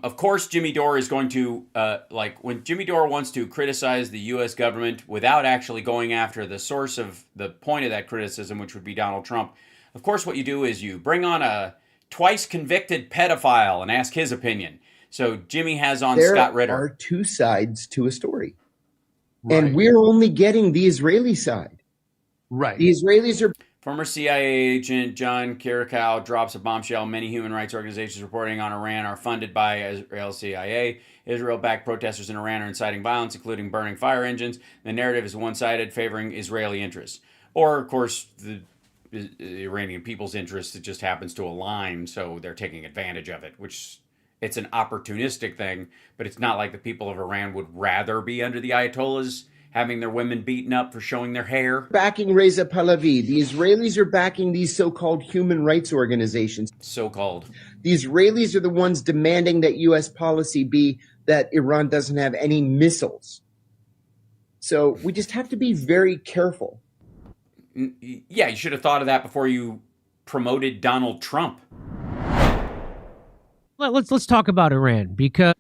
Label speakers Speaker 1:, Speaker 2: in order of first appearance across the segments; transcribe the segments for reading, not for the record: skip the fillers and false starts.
Speaker 1: Of course, Jimmy Dore is going to, when Jimmy Dore wants to criticize the U.S. government without actually going after the source of the point of that criticism, which would be Donald Trump. Of course, what you do is you bring on a twice convicted pedophile and ask his opinion. So Jimmy has on Scott Ritter.
Speaker 2: There are two sides to a story. Right. And we're only getting the Israeli side.
Speaker 3: Right.
Speaker 2: The Israelis are...
Speaker 1: Former CIA agent John Kirikow drops a bombshell. Many human rights organizations reporting on Iran are funded by Israel CIA. Israel-backed protesters in Iran are inciting violence, including burning fire engines. The narrative is one-sided, favoring Israeli interests. Or, of course, the Iranian people's interests. It just happens to align, so they're taking advantage of it, which it's an opportunistic thing, but it's not like the people of Iran would rather be under the Ayatollahs having their women beaten up for showing their hair.
Speaker 2: Backing Reza Pahlavi. The Israelis are backing these so-called human rights organizations.
Speaker 1: So-called.
Speaker 2: The Israelis are the ones demanding that U.S. policy be that Iran doesn't have any missiles. So we just have to be very careful.
Speaker 1: Yeah, you should have thought of that before you promoted Donald Trump.
Speaker 4: Let's talk about Iran because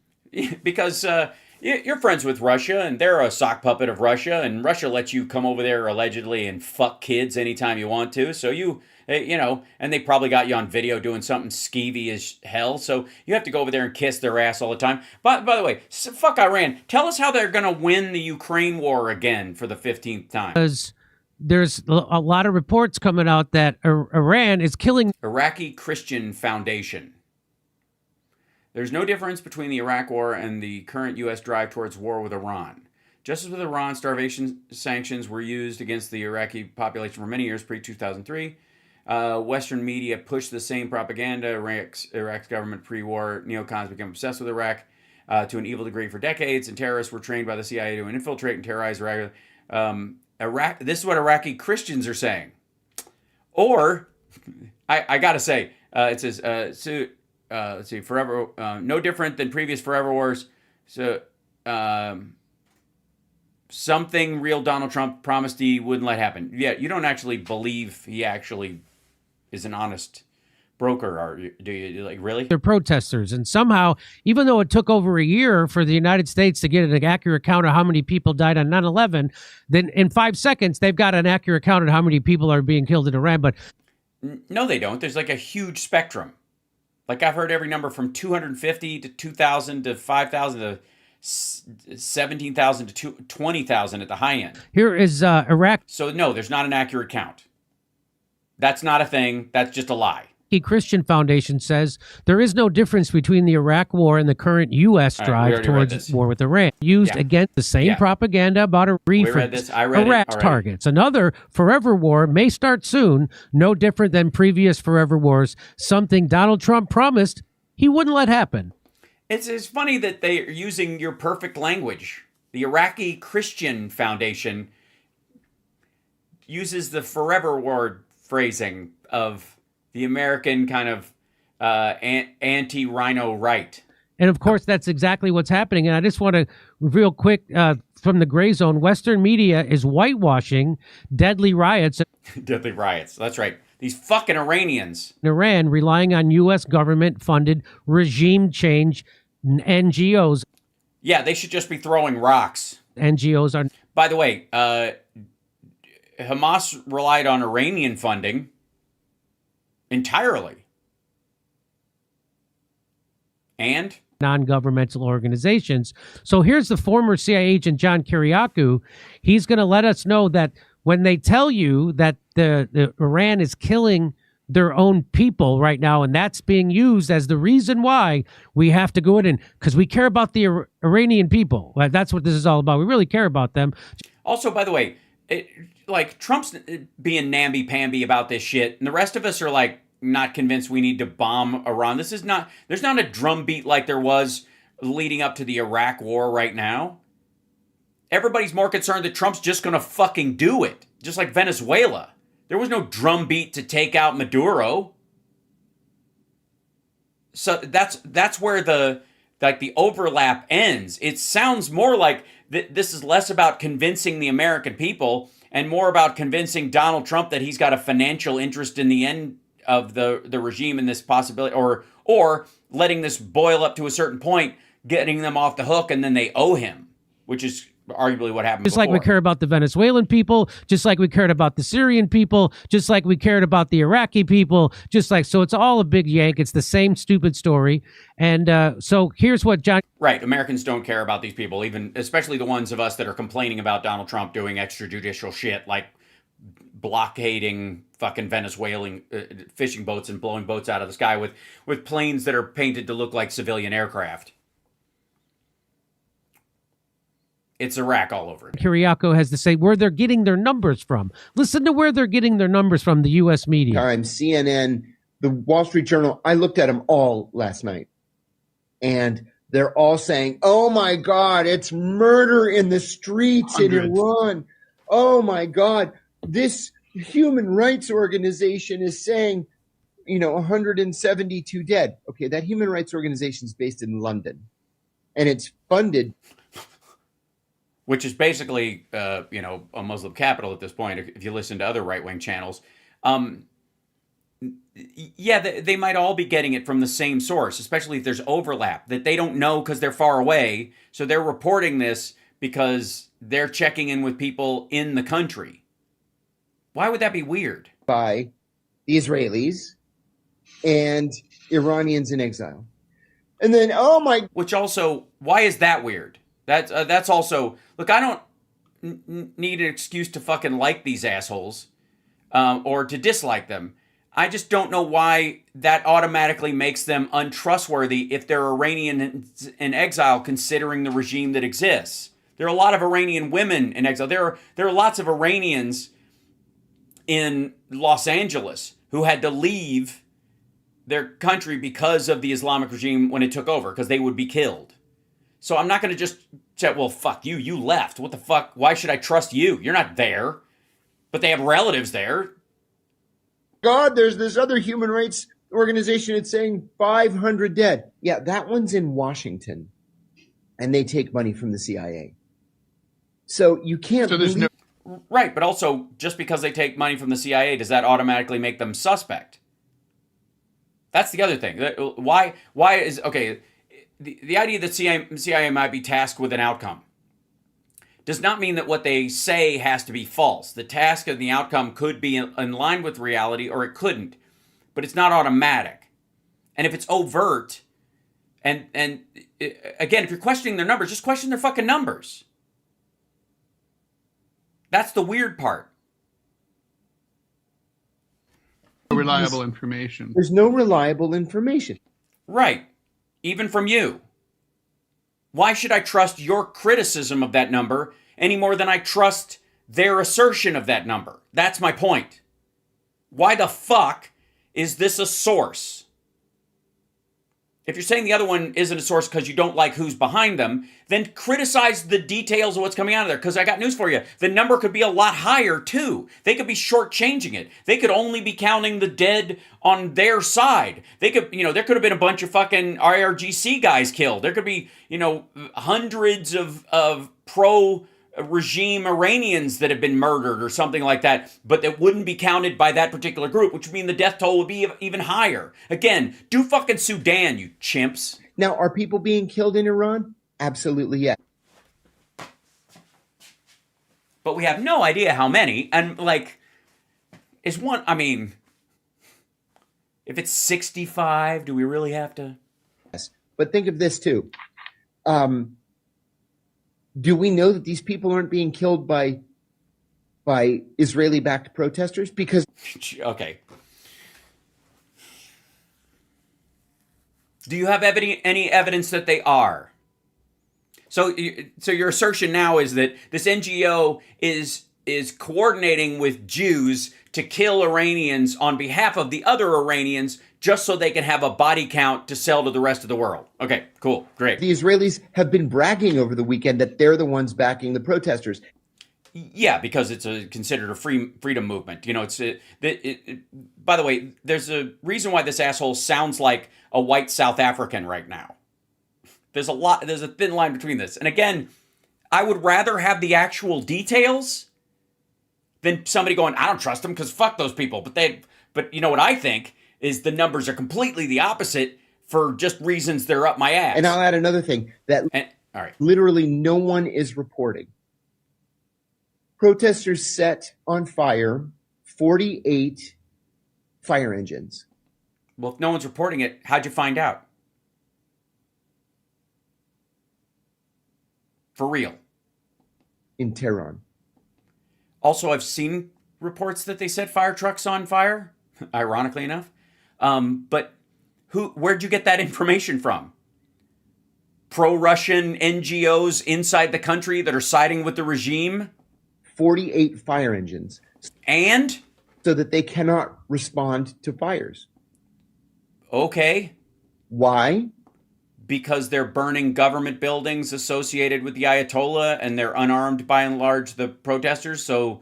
Speaker 1: you're friends with Russia, and they're a sock puppet of Russia, and Russia lets you come over there allegedly and fuck kids anytime you want to. So and they probably got you on video doing something skeevy as hell. So you have to go over there and kiss their ass all the time. By the way, fuck Iran. Tell us how they're going to win the Ukraine war again for the 15th time.
Speaker 4: Because there's a lot of reports coming out that Iran is killing
Speaker 1: Iraqi Christian Foundation. There's no difference between the Iraq War and the current U.S. drive towards war with Iran. Just as with Iran, starvation sanctions were used against the Iraqi population for many years pre-2003. Western media pushed the same propaganda. Iraq's government pre-war neocons became obsessed with Iraq to an evil degree for decades, and terrorists were trained by the CIA to infiltrate and terrorize Iraq. This is what Iraqi Christians are saying. Or, I gotta say, it says, let's see, forever, no different than previous forever wars. So, something real Donald Trump promised he wouldn't let happen. Yeah, you don't actually believe he actually is an honest broker, do you? Like, really?
Speaker 4: They're protesters, and somehow, even though it took over a year for the United States to get an accurate count of how many people died on 9/11, then in 5 seconds, they've got an accurate count of how many people are being killed in Iran. But
Speaker 1: no, they don't. There's like a huge spectrum. Like, I've heard every number from 250 to 2,000 to 5,000 to 17,000 to 20,000 at the high end.
Speaker 4: Here is Iraq.
Speaker 1: So, no, there's not an accurate count. That's not a thing. That's just a lie.
Speaker 4: Christian Foundation says there is no difference between the Iraq War and the current U.S. drive towards war with Iran. Used against the same propaganda about a reference Iraq targets. Another forever war may start soon, no different than previous forever wars, something Donald Trump promised he wouldn't let happen.
Speaker 1: It's funny that they are using your perfect language. The Iraqi Christian Foundation uses the forever war phrasing of the American kind of anti-rhino right.
Speaker 4: And of course, that's exactly what's happening. And I just want to, real quick, from the gray zone, Western media is whitewashing deadly riots.
Speaker 1: Deadly riots. That's right. These fucking Iranians.
Speaker 4: In Iran, relying on U.S. government-funded regime change NGOs.
Speaker 1: Yeah, they should just be throwing rocks.
Speaker 4: NGOs are...
Speaker 1: By the way, Hamas relied on Iranian funding entirely. And?
Speaker 4: Non-governmental organizations. So here's the former CIA agent John Kirikow. He's going to let us know that when they tell you that the Iran is killing their own people right now, and that's being used as the reason why we have to go in and, because we care about the Iranian people. That's what this is all about. We really care about them.
Speaker 1: Also, by the way, Trump's being namby-pamby about this shit, and the rest of us are not convinced we need to bomb Iran. There's not a drumbeat like there was leading up to the Iraq war right now. Everybody's more concerned that Trump's just going to fucking do it, just like Venezuela. There was no drumbeat to take out Maduro. So that's where the overlap ends. It sounds more like this is less about convincing the American people and more about convincing Donald Trump that he's got a financial interest in the end of the regime and this possibility, or or letting this boil up to a certain point, getting them off the hook, and then they owe him, which is arguably what happened
Speaker 4: Just
Speaker 1: before.
Speaker 4: like we care about the Venezuelan people, just like we cared about the Syrian people, just like we cared about the Iraqi people, so it's all a big yank. It's the same stupid story. And so here's what John...
Speaker 1: Right. Americans don't care about these people, even especially the ones of us that are complaining about Donald Trump doing extrajudicial shit like blockading fucking Venezuelan fishing boats and blowing boats out of the sky with planes that are painted to look like civilian aircraft. It's Iraq all over again.
Speaker 4: Kiriakou has to say where they're getting their numbers from. Listen to where they're getting their numbers from, the U.S. media.
Speaker 2: Times, CNN, the Wall Street Journal. I looked at them all last night. And they're all saying, oh, my God, it's murder in the streets in Iran. Oh, my God. This human rights organization is saying, 172 dead. Okay, that human rights organization is based in London. And it's funded,
Speaker 1: which is basically, a Muslim capital at this point, if you listen to other right-wing channels. They might all be getting it from the same source, especially if there's overlap that they don't know because they're far away. So they're reporting this because they're checking in with people in the country. Why would that be weird?
Speaker 2: by the Israelis and Iranians in exile. And then,
Speaker 1: which also, why is that weird? That's also, look, I don't need an excuse to fucking like these assholes or to dislike them. I just don't know why that automatically makes them untrustworthy if they're Iranians in exile, considering the regime that exists. There are a lot of Iranian women in exile. There are lots of Iranians in Los Angeles who had to leave their country because of the Islamic regime when it took over, because they would be killed. So I'm not going to just say, well, fuck you. You left. What the fuck? Why should I trust you? You're not there. But they have relatives there.
Speaker 2: God, there's this other human rights organization that's saying 500 dead. Yeah, that one's in Washington. And they take money from the CIA. So you can't...
Speaker 1: Right, but also, just because they take money from the CIA, does that automatically make them suspect? That's the other thing. Why is... Okay, the idea that CIA might be tasked with an outcome does not mean that what they say has to be false. The task and the outcome could be in line with reality, or it couldn't. But it's not automatic. And if it's overt, and again, if you're questioning their numbers, just question their fucking numbers. That's the weird part.
Speaker 3: Reliable information.
Speaker 2: There's no reliable information.
Speaker 1: Right. Even from you. Why should I trust your criticism of that number any more than I trust their assertion of that number? That's my point. Why the fuck is this a source? If you're saying the other one isn't a source because you don't like who's behind them, then criticize the details of what's coming out of there. Because I got news for you. The number could be a lot higher, too. They could be shortchanging it. They could only be counting the dead on their side. They could, there could have been a bunch of fucking IRGC guys killed. There could be, hundreds of pro-regime Iranians that have been murdered or something like that, but that wouldn't be counted by that particular group, which would mean the death toll would be even higher. Again, do fucking Sudan, you chimps.
Speaker 2: Now, are people being killed in Iran? Absolutely, yes.
Speaker 1: But we have no idea how many. And, if it's 65, do we really have to?
Speaker 2: Yes. But think of this, too. Do we know that these people aren't being killed by Israeli-backed protesters? Because...
Speaker 1: Okay. Do you have any evidence that they are? So your assertion now is that this NGO is coordinating with Jews to kill Iranians on behalf of the other Iranians just so they can have a body count to sell to the rest of the world. Okay, cool, great.
Speaker 2: The Israelis have been bragging over the weekend that they're the ones backing the protesters.
Speaker 1: Yeah, because it's considered a freedom movement. By the way, there's a reason why this asshole sounds like a white South African right now. There's a thin line between this. And again, I would rather have the actual details than somebody going, I don't trust them because fuck those people. But you know what I think is the numbers are completely the opposite for just reasons they're up my ass.
Speaker 2: And I'll add another thing that
Speaker 1: all right.
Speaker 2: literally no one is reporting. Protesters set on fire 48 fire engines.
Speaker 1: Well, if no one's reporting it, how'd you find out? For real.
Speaker 2: In Tehran.
Speaker 1: Also, I've seen reports that they set fire trucks on fire, ironically enough. But where'd you get that information from? Pro-Russian NGOs inside the country that are siding with the regime?
Speaker 2: 48 fire engines.
Speaker 1: And?
Speaker 2: So that they cannot respond to fires.
Speaker 1: Okay.
Speaker 2: Why?
Speaker 1: Because they're burning government buildings associated with the Ayatollah and they're unarmed by and large, the protesters. So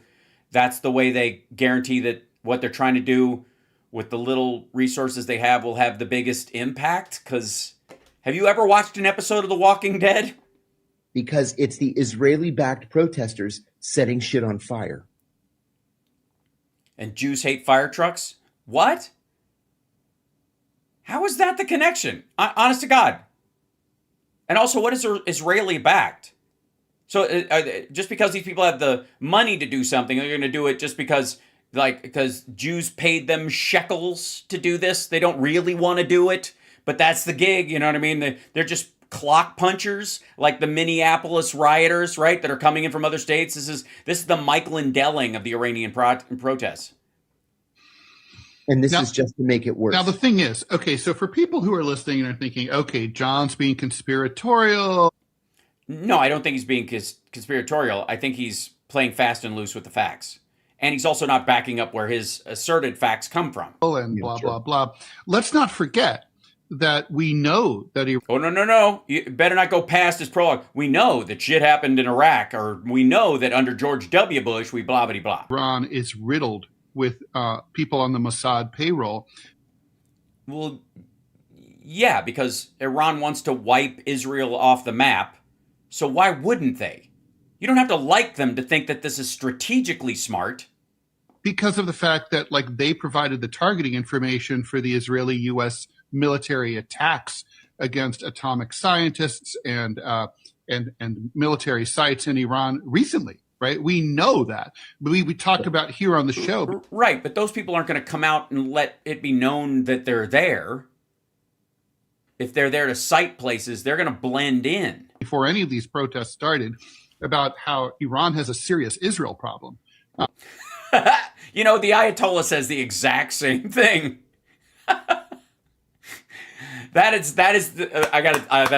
Speaker 1: that's the way they guarantee that what they're trying to do with the little resources they have will have the biggest impact. Because have you ever watched an episode of The Walking Dead?
Speaker 2: Because it's the Israeli-backed protesters setting shit on fire.
Speaker 1: And Jews hate fire trucks? What? How is that the connection? Honest to God. And also, what is Israeli backed? So just because these people have the money to do something, they're going to do it just because Jews paid them shekels to do this. They don't really want to do it, but that's the gig. You know what I mean? They're just clock punchers, like the Minneapolis rioters, right? That are coming in from other states. This is the Mike Lindell's of the Iranian protests.
Speaker 2: And this is just to make it worse.
Speaker 3: Now, the thing is, okay, so for people who are listening and are thinking, okay, John's being conspiratorial.
Speaker 1: No, I don't think he's being conspiratorial. I think he's playing fast and loose with the facts. And he's also not backing up where his asserted facts come from.
Speaker 3: And blah, blah, blah. Let's not forget that we know that he...
Speaker 1: Oh, no. You better not go past his prologue. We know that shit happened in Iraq, or we know that under George W. Bush, we blah, blah, blah.
Speaker 3: Iran is riddled with people on the Mossad payroll.
Speaker 1: Well, yeah, because Iran wants to wipe Israel off the map. So why wouldn't they? You don't have to like them to think that this is strategically smart.
Speaker 3: Because of the fact that, like, they provided the targeting information for the Israeli-U.S. military attacks against atomic scientists and military sites in Iran recently. Right? We know that. We talked about here on the show.
Speaker 1: Right, but those people aren't going to come out and let it be known that they're there. If they're there to cite places, they're going to blend in.
Speaker 3: Before any of these protests started, about how Iran has a serious Israel problem.
Speaker 1: You know, the Ayatollah says the exact same thing. That's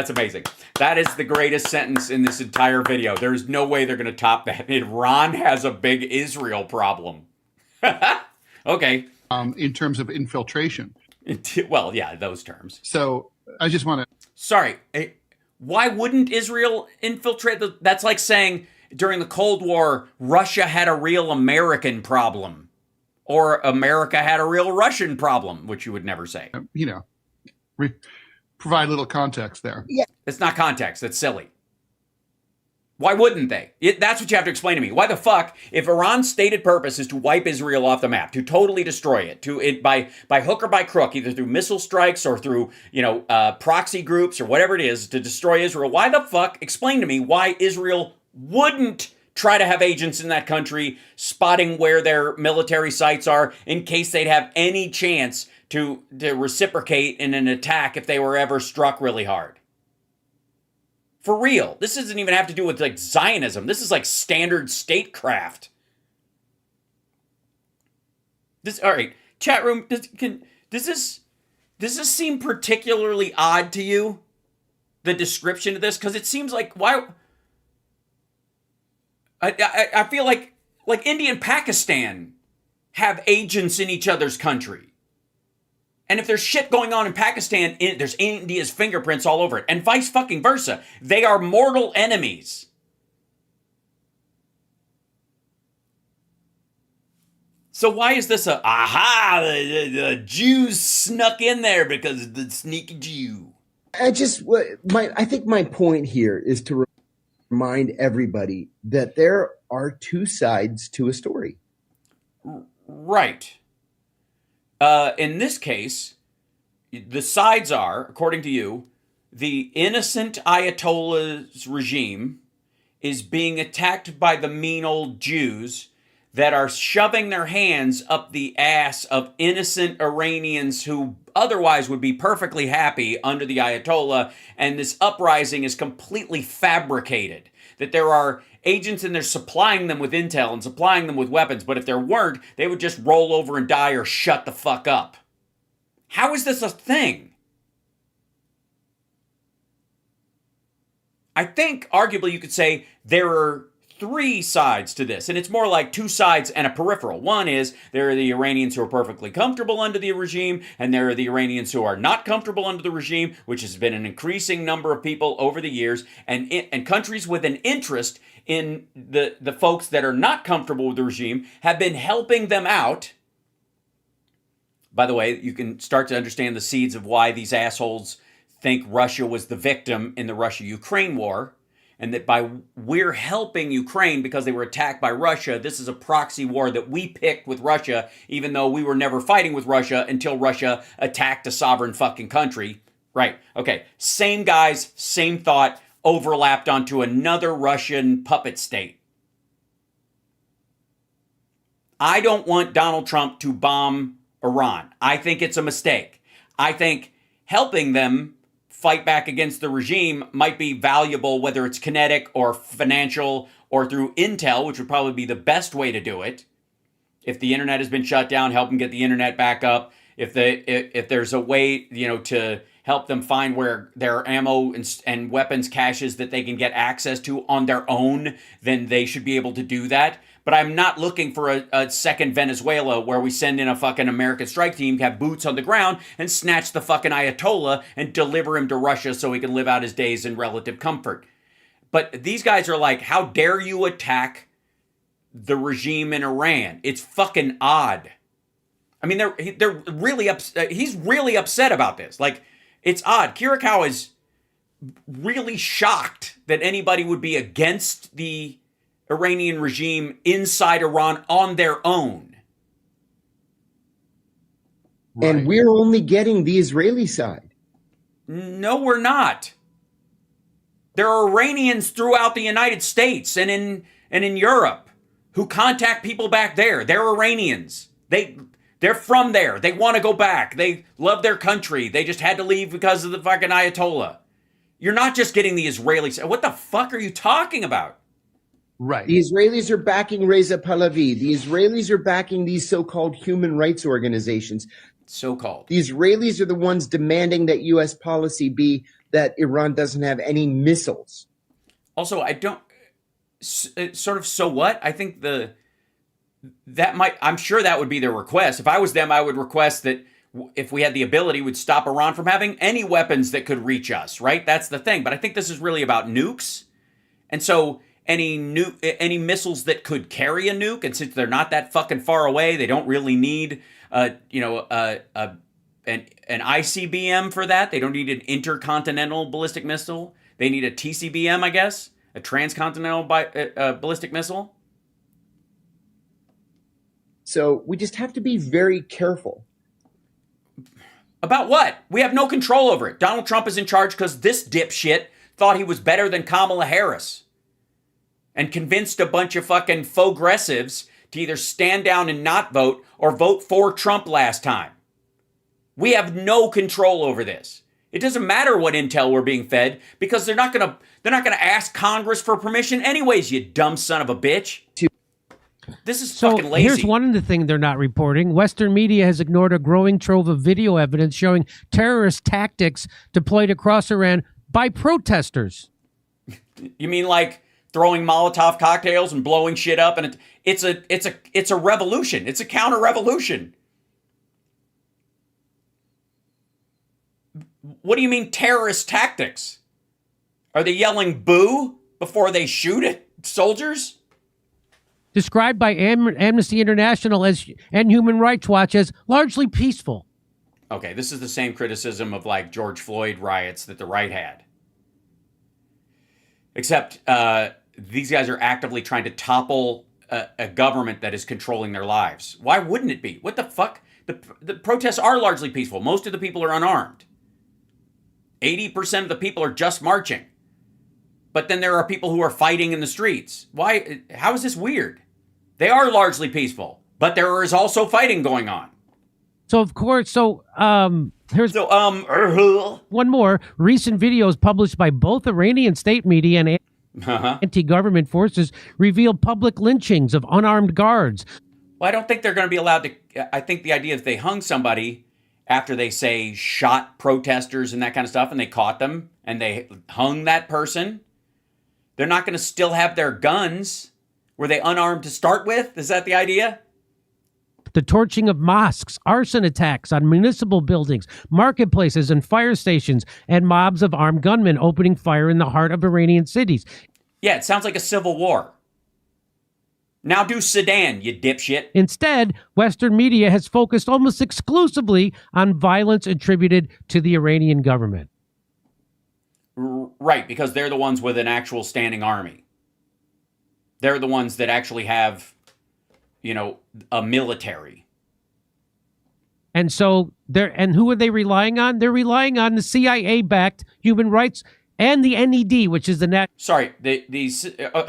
Speaker 1: amazing. That is the greatest sentence in this entire video. There's no way they're going to top that. Iran has a big Israel problem. Okay.
Speaker 3: In terms of infiltration.
Speaker 1: Well, yeah, those terms.
Speaker 3: So I just want to...
Speaker 1: Sorry. Why wouldn't Israel infiltrate? That's like saying during the Cold War, Russia had a real American problem. Or America had a real Russian problem, which you would never say.
Speaker 3: You know. Provide a little context there.
Speaker 2: Yeah.
Speaker 1: It's not context. That's silly. Why wouldn't they? That's what you have to explain to me. Why the fuck, if Iran's stated purpose is to wipe Israel off the map, to totally destroy it, by hook or by crook, either through missile strikes or through, proxy groups or whatever it is, to destroy Israel, why the fuck, explain to me why Israel wouldn't try to have agents in that country spotting where their military sites are in case they'd have any chance to reciprocate in an attack if they were ever struck really hard. For real. This doesn't even have to do with like Zionism. This is like standard statecraft. All right, chat room, does this seem particularly odd to you? The description of this? Because it seems like, why... I feel like India and Pakistan have agents in each other's country. And if there's shit going on in Pakistan, there's India's fingerprints all over it. And vice fucking versa. They are mortal enemies. So why is this the Jews snuck in there because of the sneaky Jew?
Speaker 2: I think my point here is to remind everybody that there are two sides to a story.
Speaker 1: Right. In this case, the sides are, according to you, the innocent Ayatollah's regime is being attacked by the mean old Jews that are shoving their hands up the ass of innocent Iranians who otherwise would be perfectly happy under the Ayatollah, and this uprising is completely fabricated. That there are agents in there supplying them with intel and supplying them with weapons, but if there weren't, they would just roll over and die or shut the fuck up. How is this a thing? I think, arguably, you could say there are three sides to this, and it's more like two sides and a peripheral. One is there are the Iranians who are perfectly comfortable under the regime, and there are the Iranians who are not comfortable under the regime, which has been an increasing number of people over the years, and countries with an interest in the folks that are not comfortable with the regime have been helping them out. By the way, you can start to understand the seeds of why these assholes think Russia was the victim in the Russia-Ukraine war, and that by we're helping Ukraine because they were attacked by Russia, this is a proxy war that we picked with Russia, even though we were never fighting with Russia until Russia attacked a sovereign fucking country. Right, okay, same guys, same thought, overlapped onto another Russian puppet state. I don't want Donald Trump to bomb Iran. I think it's a mistake. I think helping them fight back against the regime might be valuable, whether it's kinetic or financial or through intel, which would probably be the best way to do it. If the internet has been shut down, help them get the internet back up. If there's a way, to help them find where there are ammo and weapons caches that they can get access to on their own, then they should be able to do that. But I'm not looking for a second Venezuela where we send in a fucking American strike team, have boots on the ground, and snatch the fucking Ayatollah and deliver him to Russia so he can live out his days in relative comfort. But these guys are like, how dare you attack the regime in Iran? It's fucking odd. I mean, they're really upset. He's really upset about this. Like, it's odd. Kirikow is really shocked that anybody would be against the Iranian regime inside Iran on their own.
Speaker 2: Right. And we're only getting the Israeli side.
Speaker 1: No, we're not. There are Iranians throughout the United States and in Europe who contact people back there. They're Iranians. They're from there. They want to go back. They love their country. They just had to leave because of the fucking Ayatollah. You're not just getting the Israelis. What the fuck are you talking about?
Speaker 3: Right.
Speaker 2: The Israelis are backing Reza Pahlavi. The Israelis are backing these so-called human rights organizations.
Speaker 1: So-called.
Speaker 2: The Israelis are the ones demanding that U.S. policy be that Iran doesn't have any missiles.
Speaker 1: Also, I don't... Sort of, so what? I think I'm sure that would be their request. If I was them, I would request that if we had the ability, we'd stop Iran from having any weapons that could reach us, right? That's the thing. But I think this is really about nukes. And so any missiles that could carry a nuke, and since they're not that fucking far away, they don't really need an ICBM for that. They don't need an intercontinental ballistic missile. They need a TCBM, I guess, a transcontinental ballistic missile.
Speaker 2: So we just have to be very careful.
Speaker 1: About what? We have no control over it. Donald Trump is in charge because this dipshit thought he was better than Kamala Harris and convinced a bunch of fucking faux-gressives to either stand down and not vote or vote for Trump last time. We have no control over this. It doesn't matter what intel we're being fed because they're not gonna ask Congress for permission anyways, you dumb son of a bitch. This is fucking lazy.
Speaker 4: Here's one of the things they're not reporting. Western media has ignored a growing trove of video evidence showing terrorist tactics deployed across Iran by protesters.
Speaker 1: You mean like throwing Molotov cocktails and blowing shit up? And it's a revolution. It's a counter-revolution. What do you mean terrorist tactics? Are they yelling boo before they shoot at soldiers?
Speaker 4: Described by Amnesty International and Human Rights Watch as largely peaceful.
Speaker 1: Okay, this is the same criticism of like George Floyd riots that the right had. Except these guys are actively trying to topple a government that is controlling their lives. Why wouldn't it be? What the fuck? The protests are largely peaceful. Most of the people are unarmed. 80% of the people are just marching. But then there are people who are fighting in the streets. Why? How is this weird? They are largely peaceful, but there is also fighting going on.
Speaker 4: So of course, here's
Speaker 1: So
Speaker 4: one more. Recent videos published by both Iranian state media and anti-government forces reveal public lynchings of unarmed guards.
Speaker 1: Well, I don't think they're going to be allowed to. I think the idea is they hung somebody after they say shot protesters and that kind of stuff, and they caught them and they hung that person. They're not going to still have their guns. Were they unarmed to start with? Is that the idea?
Speaker 4: The torching of mosques, arson attacks on municipal buildings, marketplaces and fire stations, and mobs of armed gunmen opening fire in the heart of Iranian cities.
Speaker 1: Yeah, it sounds like a civil war. Now do Sudan, you dipshit.
Speaker 4: Instead, Western media has focused almost exclusively on violence attributed to the Iranian government.
Speaker 1: Right, because they're the ones with an actual standing army. They're the ones that actually have, a military.
Speaker 4: And so who are they relying on? They're relying on the CIA-backed human rights and the NED, which is the
Speaker 1: Sorry,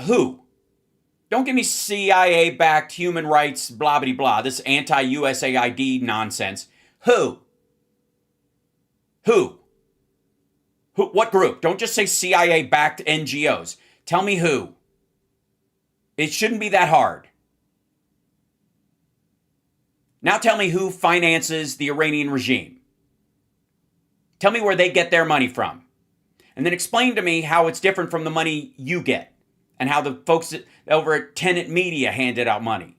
Speaker 1: who? Don't give me CIA-backed human rights, blah, blah, blah, this anti-USAID nonsense. Who? What group? Don't just say CIA-backed NGOs. Tell me who. It shouldn't be that hard. Now tell me who finances the Iranian regime. Tell me where they get their money from. And then explain to me how it's different from the money you get. And how the folks over at Tenet Media handed out money.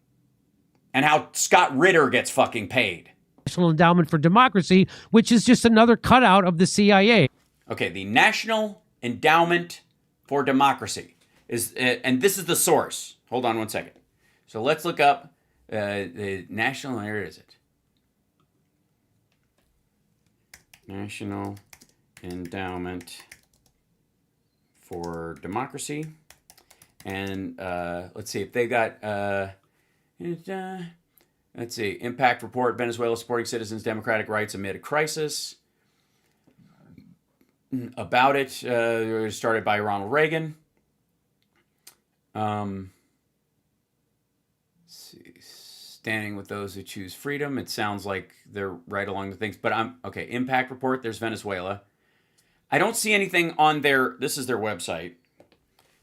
Speaker 1: And how Scott Ritter gets fucking paid.
Speaker 4: National Endowment for Democracy, which is just another cutout of the CIA.
Speaker 1: Okay, the National Endowment for Democracy is, and this is the source. Hold on one second. So let's look up the National, where is it? National Endowment for Democracy. And let's see if they got, let's see, Impact Report, Venezuela supporting citizens' democratic rights amid a crisis. About it, started by Ronald Reagan. Standing with those who choose freedom. It sounds like they're right along the things, but okay. Impact Report, there's Venezuela. I don't see anything on this is their website.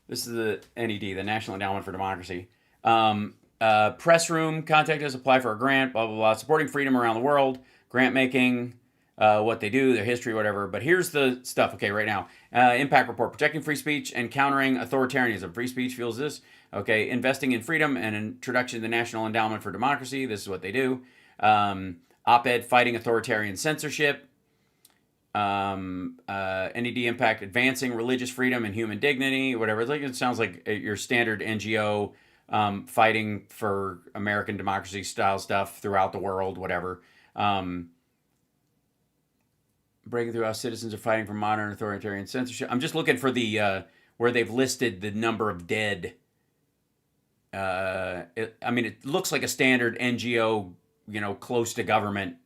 Speaker 1: This is the NED, the National Endowment for Democracy. Press room, contact us, apply for a grant, blah, blah, blah. Supporting freedom around the world, grant making, what they do, their history, whatever. But here's the stuff, okay, right now. Impact Report, protecting free speech and countering authoritarianism. Free speech fuels this. Okay, investing in freedom and introduction to the National Endowment for Democracy. This is what they do. Op-ed, fighting authoritarian censorship. NED Impact, advancing religious freedom and human dignity, whatever. It sounds like your standard NGO fighting for American democracy style stuff throughout the world, whatever. Breaking through how citizens are fighting for modern authoritarian censorship. I'm just looking for the where they've listed the number of dead. It looks like a standard NGO, close to government,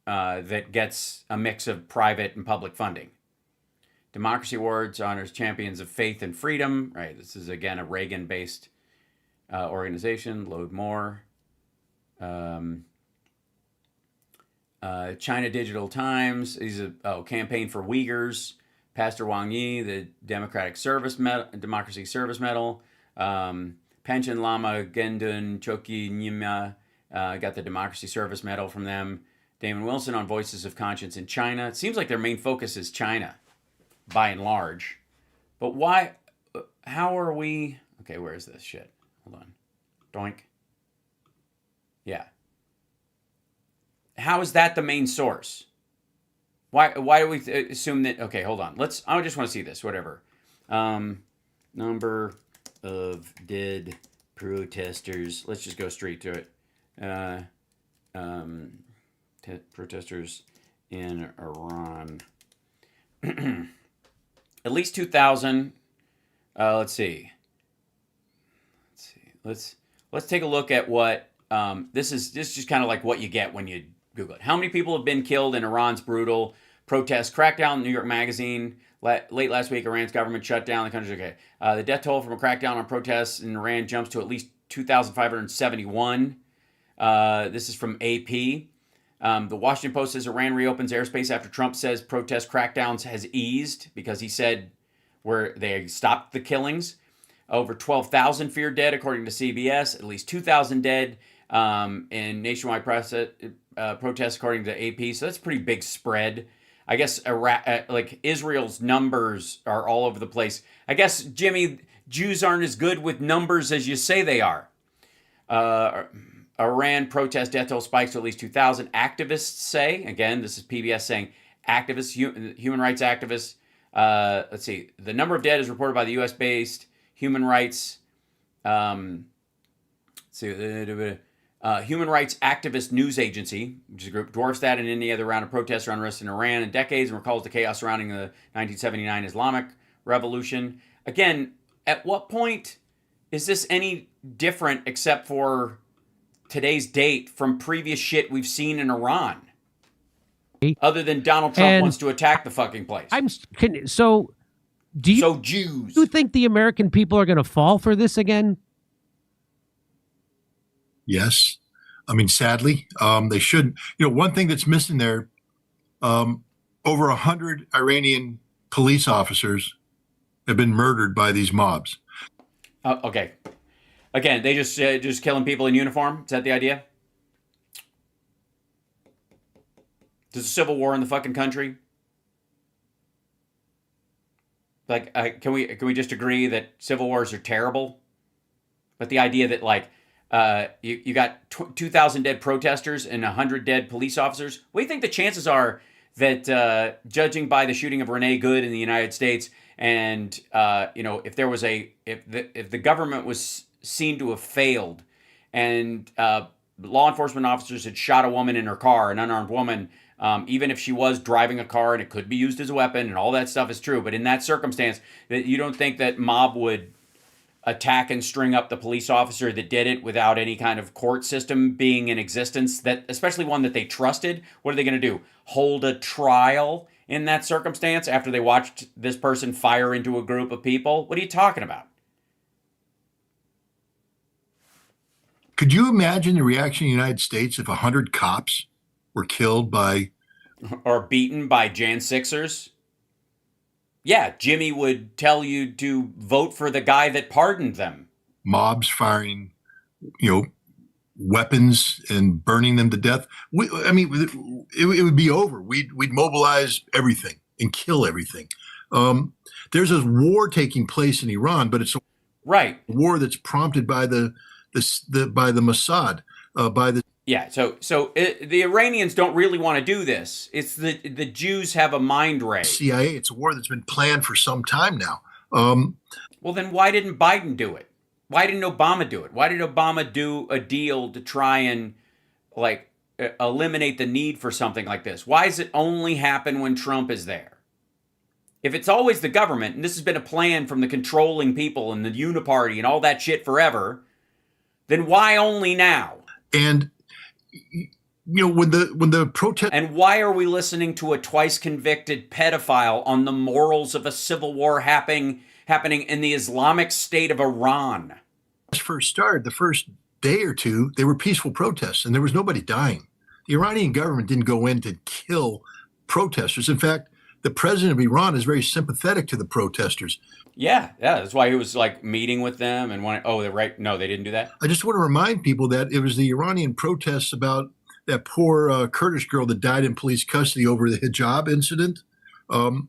Speaker 1: that gets a mix of private and public funding. Democracy Awards honors champions of faith and freedom. Right. This is again a Reagan-based organization. Load more. China Digital Times. These are campaign for Uyghurs. Pastor Wang Yi, the Democratic Service Medal, Democracy Service Medal. Panchen Lama Gendun Choki Nyima got the Democracy Service Medal from them. Damon Wilson on Voices of Conscience in China. It seems like their main focus is China, by and large. But why? How are we? Okay, where is this shit? Hold on. Doink. Yeah. How is that the main source? Why do we assume that? Okay, hold on. I just want to see this. Whatever. Number of dead protesters. Let's just go straight to it. Protesters in Iran. At least 2,000. Let's see. Let's take a look at what this is just kind of like what you get when you Google it. How many people have been killed in Iran's brutal protest crackdown? New York Magazine. Late last week, Iran's government shut down the country. Okay. The death toll from a crackdown on protests in Iran jumps to at least 2,571. This is from AP. The Washington Post says Iran reopens airspace after Trump says protest crackdowns has eased because he said where they stopped the killings. Over 12,000 feared dead, according to CBS. At least 2,000 dead in nationwide protests, according to AP. So that's a pretty big spread. I guess like Israel's numbers are all over the place. I guess, Jimmy, Jews aren't as good with numbers as you say they are. Iran protest death toll spikes to at least 2,000. Activists say, again, this is PBS saying, activists, human rights activists. Let's see. The number of dead is reported by the U.S.-based human rights. Human rights activist news agency, which is a group, dwarfs that and any other round of protests or unrest in Iran in decades and recalls the chaos surrounding the 1979 Islamic Revolution. Again, at what point is this any different except for today's date from previous shit we've seen in Iran? Other than Donald Trump wants to attack the fucking place.
Speaker 4: Do you
Speaker 1: Jews.
Speaker 4: Do you think the American people are going to fall for this again?
Speaker 5: Yes. I mean, sadly, they shouldn't. One thing that's missing there, over 100 Iranian police officers have been murdered by these mobs.
Speaker 1: Okay. Again, they just killing people in uniform? Is that the idea? There's a civil war in the fucking country? Like, can we just agree that civil wars are terrible? But the idea that, like, you got 2,000 dead protesters and 100 dead police officers. What do you think the chances are that, judging by the shooting of Renee Good in the United States, and if there was if the government was seen to have failed, and law enforcement officers had shot a woman in her car, an unarmed woman, even if she was driving a car and it could be used as a weapon, and all that stuff is true, but in that circumstance, that you don't think that mob would attack and string up the police officer that did it without any kind of court system being in existence, that especially one that they trusted? What are they going to do? Hold a trial in that circumstance after they watched this person fire into a group of people? What are you talking about?
Speaker 5: Could you imagine the reaction in the United States if 100 cops were killed by
Speaker 1: or beaten by Jan 6ers? Yeah, Jimmy would tell you to vote for the guy that pardoned them.
Speaker 5: Mobs firing, weapons and burning them to death. It would be over. We'd mobilize everything and kill everything. There's a war taking place in Iran, but it's a war that's prompted by the Mossad,
Speaker 1: Yeah, so the Iranians don't really want to do this. It's the Jews have a mind ray.
Speaker 5: CIA. It's a war that's been planned for some time now.
Speaker 1: Well, then why didn't Biden do it? Why didn't Obama do it? Why did Obama do a deal to try and eliminate the need for something like this? Why does it only happen when Trump is there? If it's always the government, and this has been a plan from the controlling people and the uniparty and all that shit forever, then why only now?
Speaker 5: And when the protest,
Speaker 1: and why are we listening to a twice convicted pedophile on the morals of a civil war happening in the Islamic State of Iran?
Speaker 5: First started, the first day or two, they were peaceful protests, and there was nobody dying. The Iranian government didn't go in to kill protesters. In fact, the president of Iran is very sympathetic to the protesters.
Speaker 1: Yeah, that's why he was meeting with them and wanted. Oh, they're right. No, they didn't do that.
Speaker 5: I just want to remind people that it was the Iranian protests about that poor Kurdish girl that died in police custody over the hijab incident.
Speaker 1: And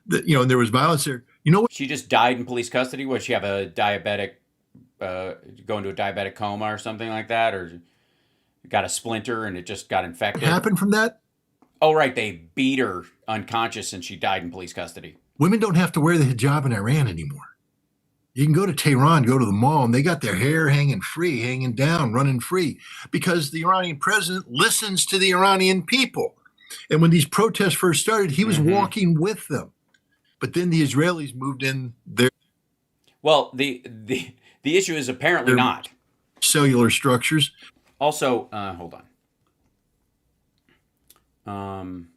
Speaker 5: there was violence there. You know what?
Speaker 1: She just died in police custody. Would she have a diabetic, go into a diabetic coma or something like that, or got a splinter and it just got infected?
Speaker 5: What happened from that?
Speaker 1: Oh, right. They beat her unconscious and she died in police custody.
Speaker 5: Women don't have to wear the hijab in Iran anymore. You can go to Tehran, go to the mall, and they got their hair hanging free, hanging down, running free, because the Iranian president listens to the Iranian people. And when these protests first started, he was walking with them. But then the Israelis moved in there.
Speaker 1: Well, the issue is apparently not.
Speaker 5: cellular structures.
Speaker 1: Also, hold on.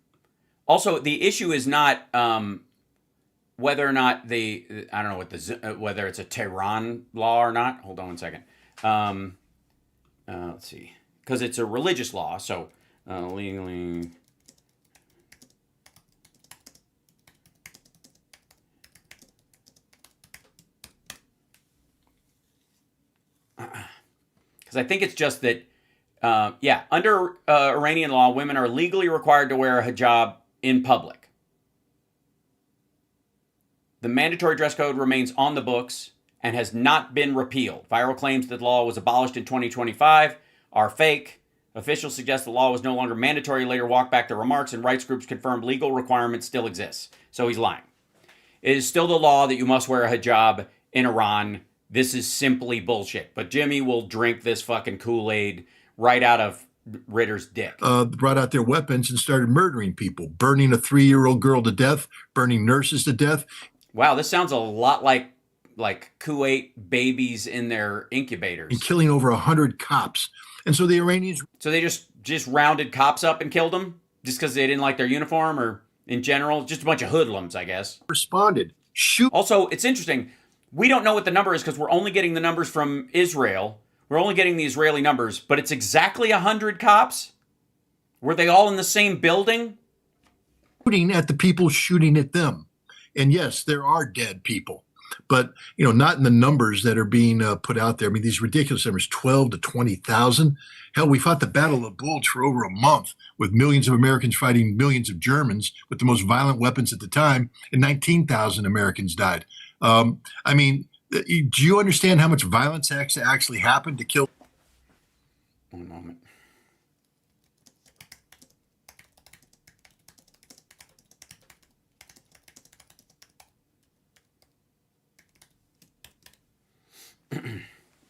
Speaker 1: Also, the issue is not whether or not I don't know what whether it's a Tehran law or not. Hold on one second. Let's see, because it's a religious law, so legally. Because I think it's just that, under Iranian law, women are legally required to wear a hijab in public. The mandatory dress code remains on the books and has not been repealed. Viral claims that the law was abolished in 2025 are fake. Officials suggest the law was no longer mandatory, later walked back their remarks, and rights groups confirmed legal requirements still exist. So he's lying. It is still the law that you must wear a hijab in Iran. This is simply bullshit. But Jimmy will drink this fucking Kool-Aid right out of Ritter's dick.
Speaker 5: Brought out their weapons and started murdering people, burning a 3-year-old girl to death, burning nurses to death.
Speaker 1: Wow, this sounds a lot like Kuwait babies in their incubators.
Speaker 5: And killing over 100 cops. And so the Iranians...
Speaker 1: So they just rounded cops up and killed them? Just because they didn't like their uniform, or in general? Just a bunch of hoodlums, I guess.
Speaker 5: Responded. Shoot.
Speaker 1: Also, it's interesting. We don't know what the number is because we're only getting the numbers from Israel. We're only getting the Israeli numbers, but it's exactly 100 cops? Were they all in the same building?
Speaker 5: Shooting at the people shooting at them. And yes, there are dead people, but not in the numbers that are being put out there. I mean, these ridiculous numbers, 12 to 20,000. Hell, we fought the Battle of Bulge for over a month with millions of Americans fighting millions of Germans with the most violent weapons at the time, and 19,000 Americans died. I mean, do you understand how much violence actually happened to kill?
Speaker 1: One moment.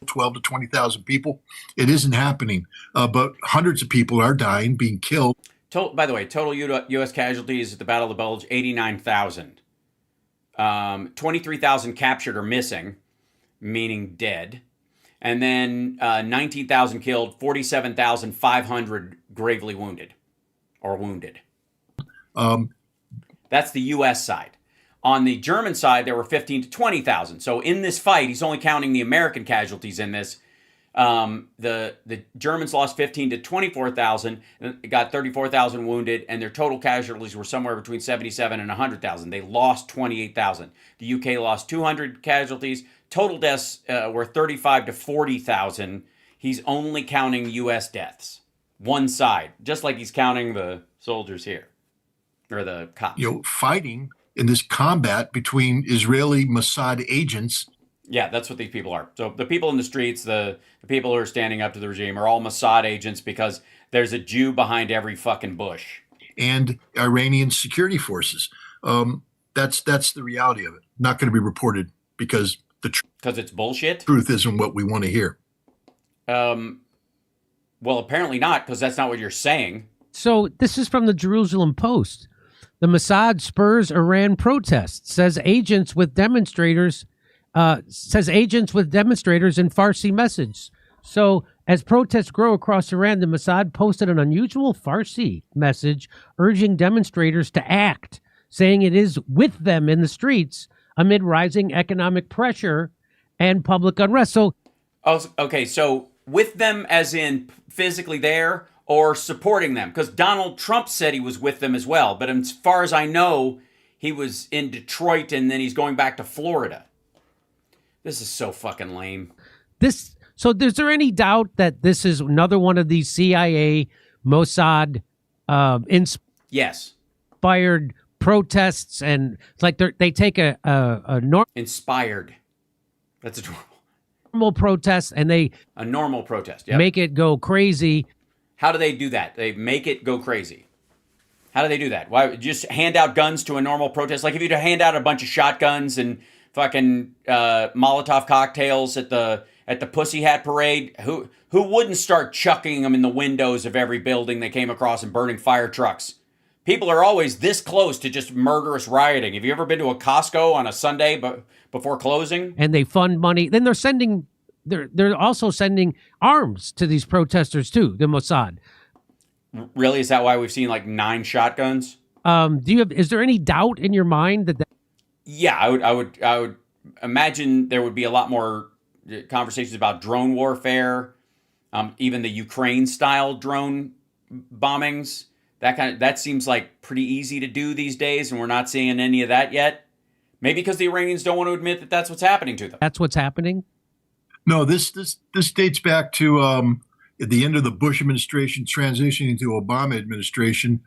Speaker 5: $12 to 20,000 people. It isn't happening, but hundreds of people are dying, being killed.
Speaker 1: By the way, total U.S. casualties at the Battle of the Bulge, 89,000. 23,000 captured or missing, meaning dead. And then 19,000 killed, 47,500 gravely wounded or wounded. That's the U.S. side. On the German side, there were 15 to 20,000. So in this fight, he's only counting the American casualties in this. The Germans lost 15 to 24,000, got 34,000 wounded, and their total casualties were somewhere between 77 and 100,000. They lost 28,000. The UK lost 200 casualties. Total deaths were 35 to 40,000. He's only counting U.S. deaths. One side, just like he's counting the soldiers here, or the cops.
Speaker 5: Fighting in this combat between Israeli Mossad agents.
Speaker 1: Yeah, that's what these people are. So the people in the streets, the people who are standing up to the regime are all Mossad agents because there's a Jew behind every fucking bush.
Speaker 5: And Iranian security forces. That's the reality of it. Not going to be reported because
Speaker 1: it's bullshit.
Speaker 5: Truth isn't what we want to hear.
Speaker 1: Well, apparently not, because that's not what you're saying.
Speaker 4: So this is from the Jerusalem Post. The Mossad spurs Iran protests, says agents with demonstrators in Farsi message. So as protests grow across Iran, the Mossad posted an unusual Farsi message urging demonstrators to act, saying it is with them in the streets amid rising economic pressure and public unrest. So,
Speaker 1: okay, so with them as in physically there, or supporting them? Because Donald Trump said he was with them as well. But as far as I know, he was in Detroit and then he's going back to Florida. This is so fucking lame.
Speaker 4: So is there any doubt that this is another one of these CIA, Mossad
Speaker 1: yes,
Speaker 4: inspired protests? And it's like they take a
Speaker 1: inspired. That's a
Speaker 4: normal protest and they
Speaker 1: a normal protest. Yep.
Speaker 4: Make it go crazy.
Speaker 1: How do they do that? They make it go crazy. How do they do that? Why just hand out guns to a normal protest? Like if you'd hand out a bunch of shotguns and fucking Molotov cocktails at the Pussy Hat Parade, who wouldn't start chucking them in the windows of every building they came across and burning fire trucks? People are always this close to just murderous rioting. Have you ever been to a Costco on a Sunday before closing?
Speaker 4: And they fund money. Then they're sending they're also sending arms to these protesters too, the Mossad.
Speaker 1: Really? Is that why we've seen like 9 shotguns?
Speaker 4: Is there any doubt in your mind that
Speaker 1: Yeah, I would imagine there would be a lot more conversations about drone warfare, even the Ukraine style drone bombings. That seems like pretty easy to do these days, and we're not seeing any of that yet. Maybe because the Iranians don't want to admit that that's what's happening to them.
Speaker 4: that's what's happening?
Speaker 5: No, this dates back to at the end of the Bush administration transitioning into Obama administration.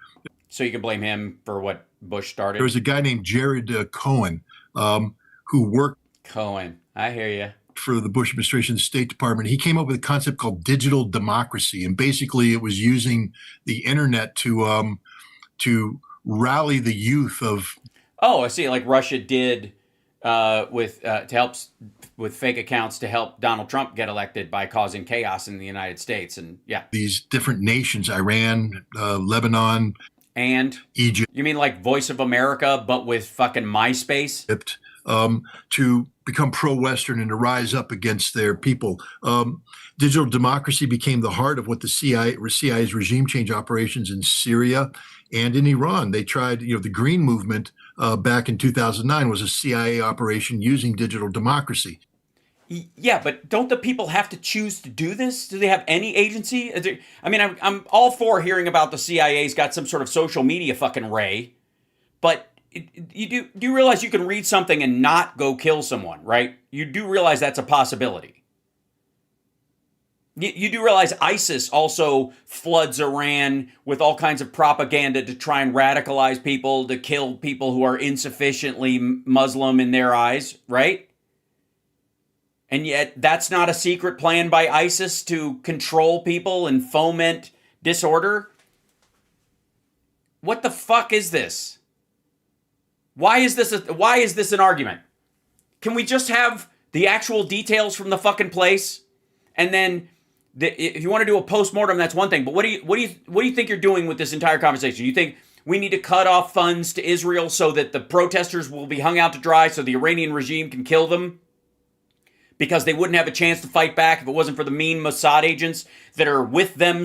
Speaker 1: So you can blame him for what Bush started.
Speaker 5: There was a guy named Jared Cohen who worked
Speaker 1: Cohen, I hear you.
Speaker 5: for the Bush administration State Department. He came up with a concept called digital democracy, and basically it was using the internet to rally the youth of.
Speaker 1: Oh, I see. Like Russia did to help with fake accounts to help Donald Trump get elected by causing chaos in the United States, and yeah,
Speaker 5: these different nations: Iran, Lebanon,
Speaker 1: and
Speaker 5: Egypt.
Speaker 1: You mean like Voice of America, but with fucking MySpace?
Speaker 5: To become pro-Western and to rise up against their people. Digital democracy became the heart of what the CIA's regime change operations in Syria and in Iran. They tried, the Green Movement back in 2009 was a CIA operation using digital democracy.
Speaker 1: Yeah, but don't the people have to choose to do this? Do they have any agency? I mean, I'm all for hearing about the CIA's got some sort of social media fucking ray, but do you realize you can read something and not go kill someone, right? You do realize that's a possibility. You do realize ISIS also floods Iran with all kinds of propaganda to try and radicalize people, to kill people who are insufficiently Muslim in their eyes, right? And yet that's not a secret plan by ISIS to control people and foment disorder? What the fuck is this? Why is this an argument? Can we just have the actual details from the fucking place? And then if you want to do a postmortem, that's one thing. But what do you think you're doing with this entire conversation? You think we need to cut off funds to Israel so that the protesters will be hung out to dry so the Iranian regime can kill them? Because they wouldn't have a chance to fight back if it wasn't for the mean Mossad agents that are with them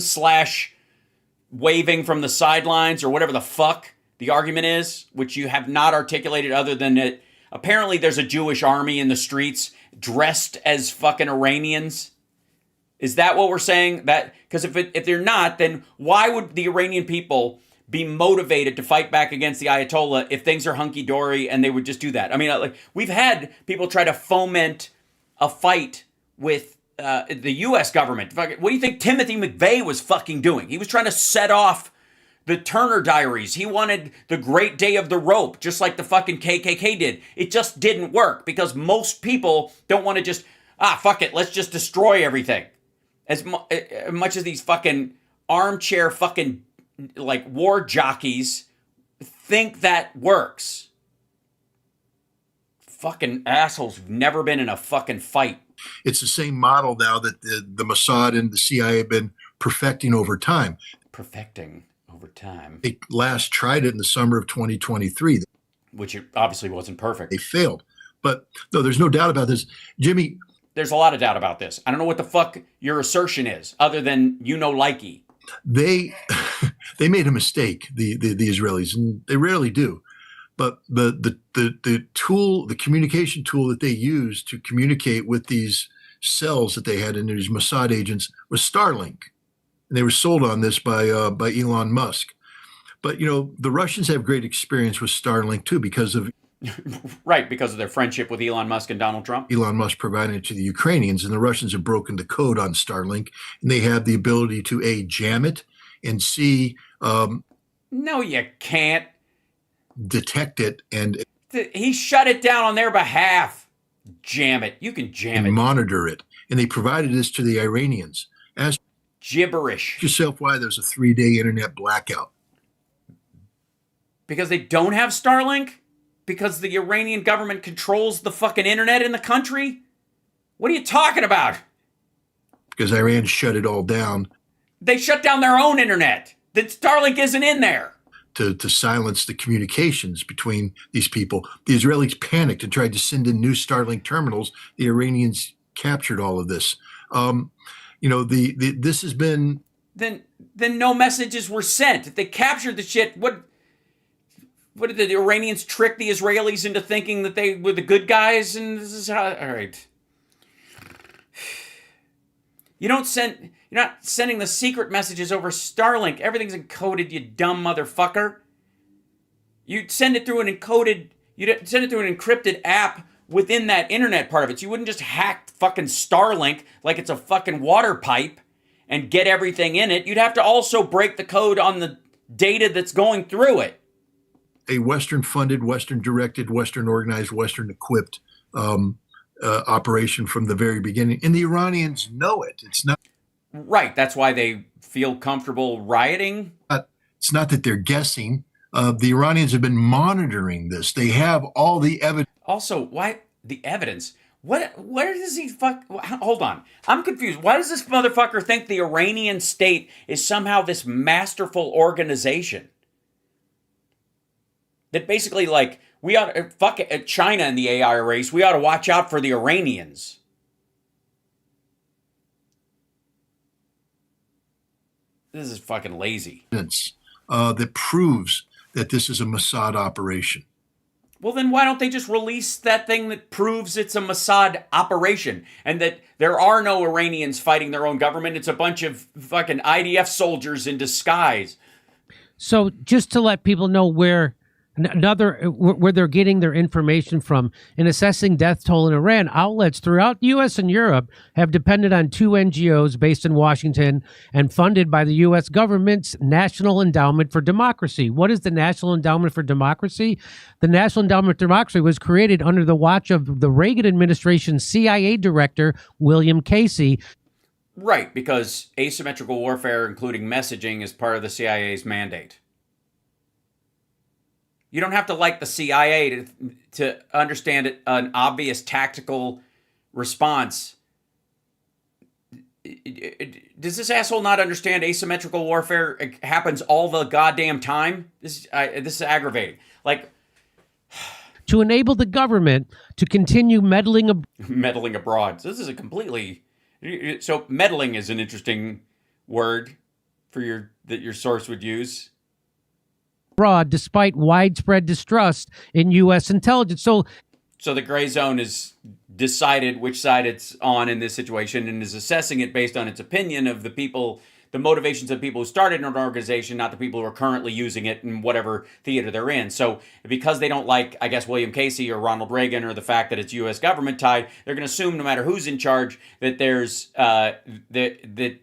Speaker 1: / waving from the sidelines or whatever the fuck the argument is, which you have not articulated other than that apparently there's a Jewish army in the streets dressed as fucking Iranians. Is that what we're saying? That because if they're not, then why would the Iranian people be motivated to fight back against the Ayatollah if things are hunky-dory and they would just do that? I mean, like we've had people try to foment a fight with the U.S. government. What do you think Timothy McVeigh was fucking doing? He was trying to set off the Turner Diaries. He wanted the Great Day of the Rope, just like the fucking KKK did. It just didn't work because most people don't want to just, fuck it, let's just destroy everything. As much as these fucking armchair fucking like war jockeys think that works. Fucking assholes who've never been in a fucking fight.
Speaker 5: It's the same model now that the Mossad and the CIA have been perfecting over time.
Speaker 1: Perfecting over time.
Speaker 5: They last tried it in the summer of 2023.
Speaker 1: Which it obviously wasn't perfect.
Speaker 5: They failed. But no, there's no doubt about this. Jimmy.
Speaker 1: There's a lot of doubt about this. I don't know what the fuck your assertion is, other than likey.
Speaker 5: They made a mistake, the Israelis, and they rarely do. But the tool, the communication tool that they used to communicate with these cells that they had in these Mossad agents was Starlink. And they were sold on this by Elon Musk. But, the Russians have great experience with Starlink, too, because of...
Speaker 1: Right, because of their friendship with Elon Musk and Donald Trump.
Speaker 5: Elon Musk provided it to the Ukrainians, and the Russians have broken the code on Starlink. And they have the ability to, A, jam it, and C...
Speaker 1: no, you can't.
Speaker 5: Detect it, and...
Speaker 1: He shut it down on their behalf. Jam it. You can jam it.
Speaker 5: Monitor it. And they provided this to the Iranians. Ask
Speaker 1: gibberish.
Speaker 5: Yourself why there's a 3-day internet blackout.
Speaker 1: Because they don't have Starlink? Because the Iranian government controls the fucking internet in the country? What are you talking about?
Speaker 5: Because Iran shut it all down.
Speaker 1: They shut down their own internet. That Starlink isn't in there.
Speaker 5: To silence the communications between these people. The Israelis panicked and tried to send in new Starlink terminals. The Iranians captured all of this. This has been.
Speaker 1: Then no messages were sent. If they captured the shit, what did the Iranians trick the Israelis into thinking that they were the good guys? And this is how. All right. You're not sending the secret messages over Starlink. Everything's encoded, you dumb motherfucker. You'd send it through an encrypted app within that internet part of it. So you wouldn't just hack fucking Starlink like it's a fucking water pipe and get everything in it. You'd have to also break the code on the data that's going through it.
Speaker 5: A Western-funded, Western-directed, Western-organized, Western-equipped operation from the very beginning. And the Iranians know it. It's not.
Speaker 1: Right. That's why they feel comfortable rioting.
Speaker 5: It's not that they're guessing. The Iranians have been monitoring this. They have all the evidence.
Speaker 1: Also, why the evidence? Where does he hold on. I'm confused. Why does this motherfucker think the Iranian state is somehow this masterful organization? That basically, like, we ought to fuck China in the AI race. We ought to watch out for the Iranians. This is fucking lazy.
Speaker 5: That proves that this is a Mossad operation.
Speaker 1: Well, then why don't they just release that thing that proves it's a Mossad operation and that there are no Iranians fighting their own government? It's a bunch of fucking IDF soldiers in disguise.
Speaker 4: So just to let people know where they're getting their information from. In assessing death toll in Iran, outlets throughout the U.S. and Europe have depended on two NGOs based in Washington and funded by the U.S. government's National Endowment for Democracy. What is the National Endowment for Democracy? The National Endowment for Democracy was created under the watch of the Reagan administration's CIA director, William Casey.
Speaker 1: Right, because asymmetrical warfare, including messaging, is part of the CIA's mandate. You don't have to like the CIA to understand an obvious tactical response. Does this asshole not understand asymmetrical warfare happens all the goddamn time? This is aggravating. Like,
Speaker 4: to enable the government to continue meddling
Speaker 1: abroad. So this is a completely. So meddling is an interesting word for that your source would use.
Speaker 4: Abroad, despite widespread distrust in U.S. intelligence. So
Speaker 1: the gray zone is decided which side it's on in this situation and is assessing it based on its opinion of the people, the motivations of people who started an organization, not the people who are currently using it in whatever theater they're in. So because they don't like, I guess, William Casey or Ronald Reagan or the fact that it's U.S. government tied, they're going to assume no matter who's in charge that there's that the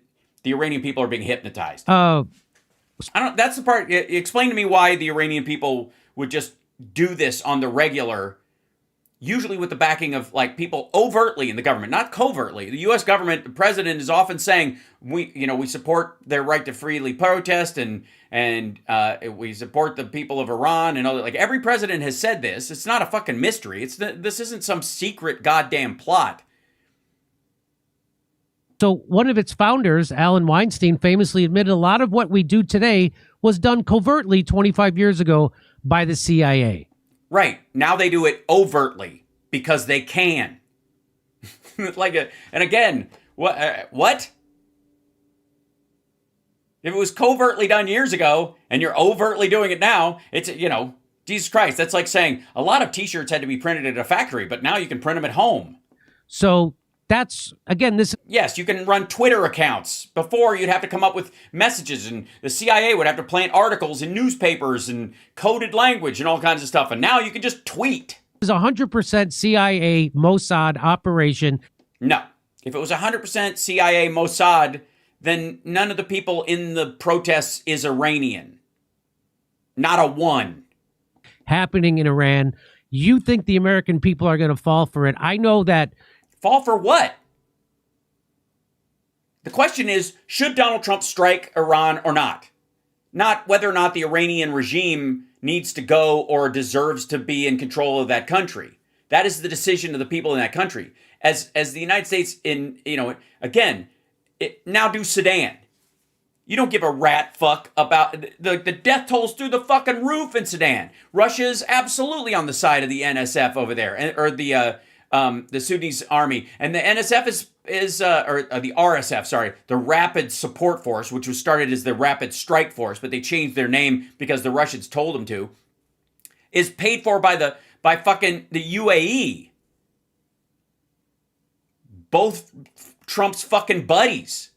Speaker 1: Iranian people are being hypnotized. That's the part. Explain to me why the Iranian people would just do this on the regular, usually with the backing of like people overtly in the government, not covertly. The U.S. government, the president is often saying we support their right to freely protest and we support the people of Iran and all that. Like every president has said this. It's not a fucking mystery. This isn't some secret goddamn plot.
Speaker 4: So one of its founders, Alan Weinstein, famously admitted a lot of what we do today was done covertly 25 years ago by the CIA.
Speaker 1: Right. Now they do it overtly because they can. And again, what? If it was covertly done years ago and you're overtly doing it now, it's, Jesus Christ. That's like saying a lot of t-shirts had to be printed at a factory, but now you can print them at home.
Speaker 4: So that's, again, this.
Speaker 1: Yes, you can run Twitter accounts. Before, you'd have to come up with messages, and the CIA would have to plant articles in newspapers and coded language and all kinds of stuff. And now you can just tweet.
Speaker 4: It was 100% CIA Mossad operation.
Speaker 1: No. If it was 100% CIA Mossad, then none of the people in the protests is Iranian. Not a one.
Speaker 4: Happening in Iran. You think the American people are going to fall for it? I know that.
Speaker 1: Fall for what? The question is, should Donald Trump strike Iran or not? Not whether or not the Iranian regime needs to go or deserves to be in control of that country. That is the decision of the people in that country. As the United States now do Sudan. You don't give a rat fuck about the death tolls through the fucking roof in Sudan. Russia's absolutely on the side of the NSF over there, or the the Sudanese army, and the NSF or the RSF, sorry, the Rapid Support Force, which was started as the Rapid Strike Force, but they changed their name because the Russians told them to, is paid for by fucking the UAE. Both Trump's fucking buddies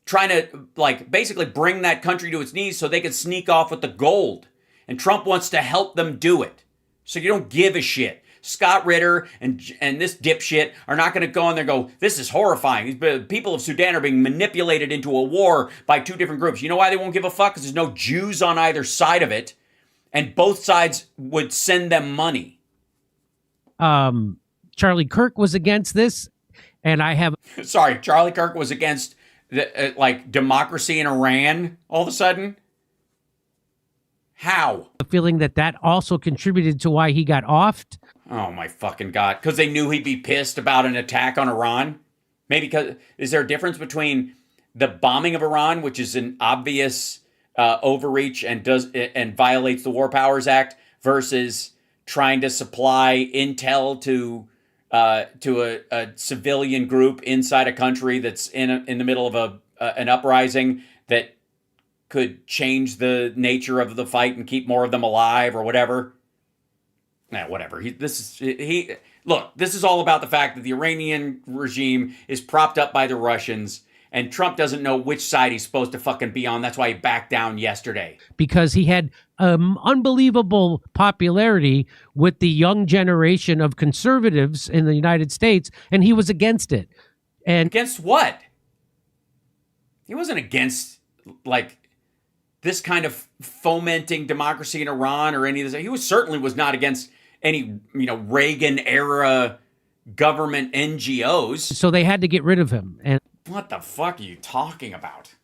Speaker 1: trying to like basically bring that country to its knees so they can sneak off with the gold. And Trump wants to help them do it. So you don't give a shit. Scott Ritter and this dipshit are not going to go in there and go, this is horrifying. The people of Sudan are being manipulated into a war by two different groups. You know why they won't give a fuck? Because there's no Jews on either side of it. And both sides would send them money.
Speaker 4: Charlie Kirk was against this. And I have...
Speaker 1: Sorry, Charlie Kirk was against like democracy in Iran all of a sudden? How?
Speaker 4: a feeling that also contributed to why he got offed.
Speaker 1: Oh my fucking God. Because they knew he'd be pissed about an attack on Iran? Maybe because, is there a difference between the bombing of Iran, which is an obvious overreach and violates the War Powers Act, versus trying to supply intel to a civilian group inside a country that's in the middle of an uprising that could change the nature of the fight and keep more of them alive or whatever? Nah, whatever. This is all about the fact that the Iranian regime is propped up by the Russians, and Trump doesn't know which side he's supposed to fucking be on. That's why he backed down yesterday.
Speaker 4: Because he had unbelievable popularity with the young generation of conservatives in the United States, and he was against it. And
Speaker 1: against what? He wasn't against, like, this kind of fomenting democracy in Iran or any of this. He certainly was not against any, Reagan-era government NGOs.
Speaker 4: So they had to get rid of him. And
Speaker 1: what the fuck are you talking about?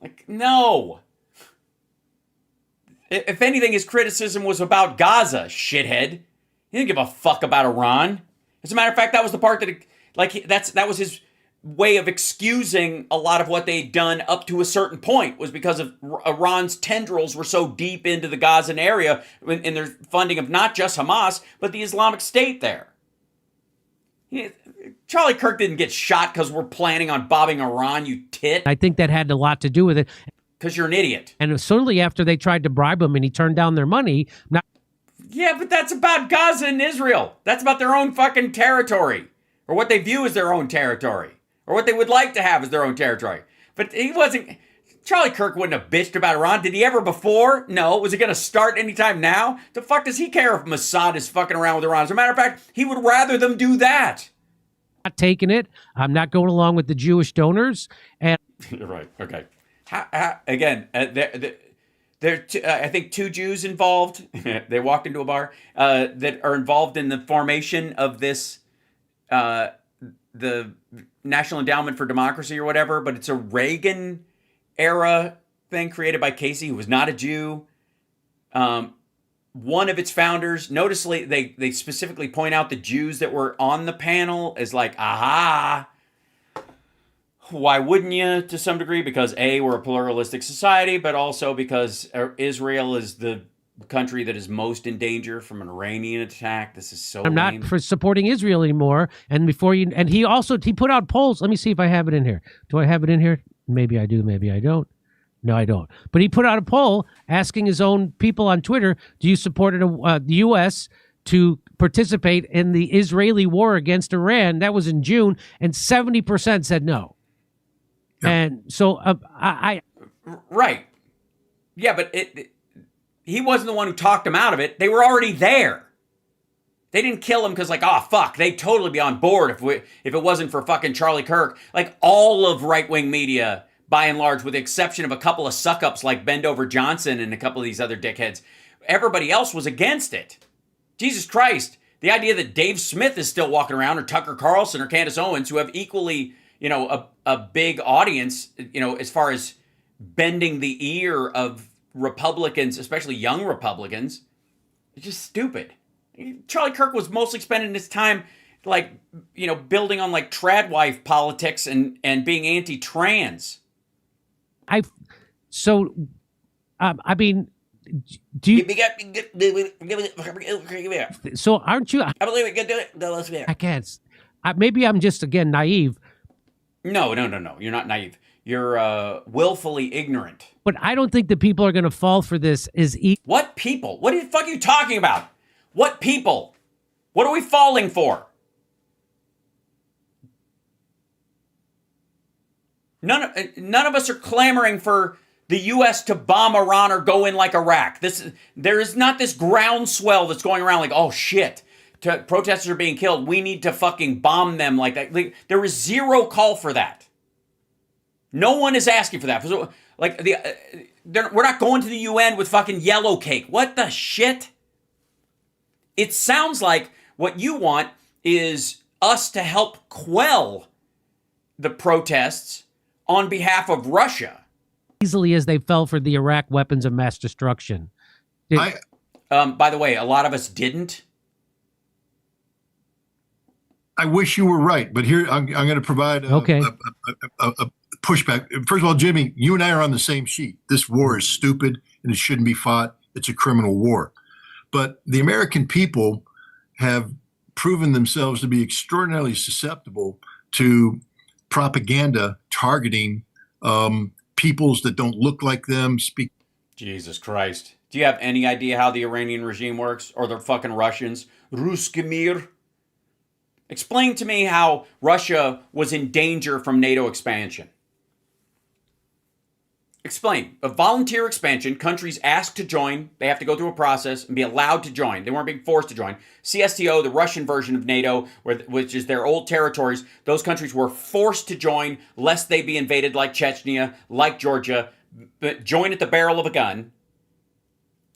Speaker 1: Like, no. If anything, his criticism was about Gaza, shithead. He didn't give a fuck about Iran. As a matter of fact, that was the part that was his way of excusing a lot of what they'd done up to a certain point, was because of Iran's tendrils were so deep into the Gazan area in their funding of not just Hamas, but the Islamic State there. Charlie Kirk didn't get shot because we're planning on bombing Iran, you tit.
Speaker 4: I think that had a lot to do with it.
Speaker 1: Because you're an idiot.
Speaker 4: And certainly after they tried to bribe him and he turned down their money.
Speaker 1: Yeah, but that's about Gaza and Israel. That's about their own fucking territory. Or what they view as their own territory. Or what they would like to have as their own territory. But Charlie Kirk wouldn't have bitched about Iran. Did he ever before? No. Was it going to start anytime now? The fuck does he care if Mossad is fucking around with Iran? As a matter of fact, he would rather them do that.
Speaker 4: Not taking it. I'm not going along with the Jewish donors. And
Speaker 1: you're right. Okay. Again, there I think 2 Jews involved. They walked into a bar that are involved in the formation of this, the National Endowment for Democracy or whatever, but it's a Reagan era thing created by Casey, who was not a Jew. One of its founders, noticeably, they specifically point out the Jews that were on the panel as like, aha. Why wouldn't you, to some degree? Because A, we're a pluralistic society, but also because Israel is the country that is most in danger from an Iranian attack. This is so
Speaker 4: I'm
Speaker 1: lame.
Speaker 4: not for supporting Israel anymore. And he put out polls. Let me see if I have it in here. Do I have it in here? Maybe I do, maybe I don't. No, I don't. But he put out a poll asking his own people on Twitter, do you support the U.S. to participate in the Israeli war against Iran? That was in June, and 70% said no. Yeah. And so
Speaker 1: right. Yeah, but he wasn't the one who talked him out of it. They were already there. They didn't kill him because, like, oh, fuck, they'd totally be on board if it wasn't for fucking Charlie Kirk. Like, all of right-wing media, by and large, with the exception of a couple of suck-ups like Bendover Johnson and a couple of these other dickheads, everybody else was against it. Jesus Christ. The idea that Dave Smith is still walking around, or Tucker Carlson, or Candace Owens, who have equally, a big audience, as far as bending the ear of Republicans, especially young Republicans, it's just stupid. Charlie Kirk was mostly spending his time, like, building on, like, tradwife politics and being anti-trans.
Speaker 4: Do you? So aren't you?
Speaker 1: I believe we can do it. No, let's be
Speaker 4: I can't. Maybe I'm just again naive.
Speaker 1: No. You're not naive. You're willfully ignorant.
Speaker 4: But I don't think the people are going to fall for this.
Speaker 1: What people? What the fuck are you talking about? What people? What are we falling for? None of us are clamoring for the U.S. to bomb Iran or go in like Iraq. There is not this groundswell that's going around like, oh shit, protesters are being killed. We need to fucking bomb them like that. There is zero call for that. No one is asking for that. Like we're not going to the UN with fucking yellow cake. What the shit? It sounds like what you want is us to help quell the protests on behalf of Russia.
Speaker 4: Easily as they fell for the Iraq weapons of mass destruction.
Speaker 1: By the way, a lot of us didn't.
Speaker 5: I wish you were right, but here I'm going to provide a pushback. First of all, Jimmy, you and I are on the same sheet. This war is stupid and it shouldn't be fought. It's a criminal war. But the American people have proven themselves to be extraordinarily susceptible to propaganda targeting peoples that don't look like them, speak.
Speaker 1: Jesus Christ. Do you have any idea how the Iranian regime works? Or the fucking Russians? Ruski mir? Explain to me how Russia was in danger from NATO expansion. Explain. A volunteer expansion, countries asked to join, they have to go through a process and be allowed to join. They weren't being forced to join. CSTO, the Russian version of NATO, which is their old territories, those countries were forced to join lest they be invaded like Chechnya, like Georgia, but join at the barrel of a gun.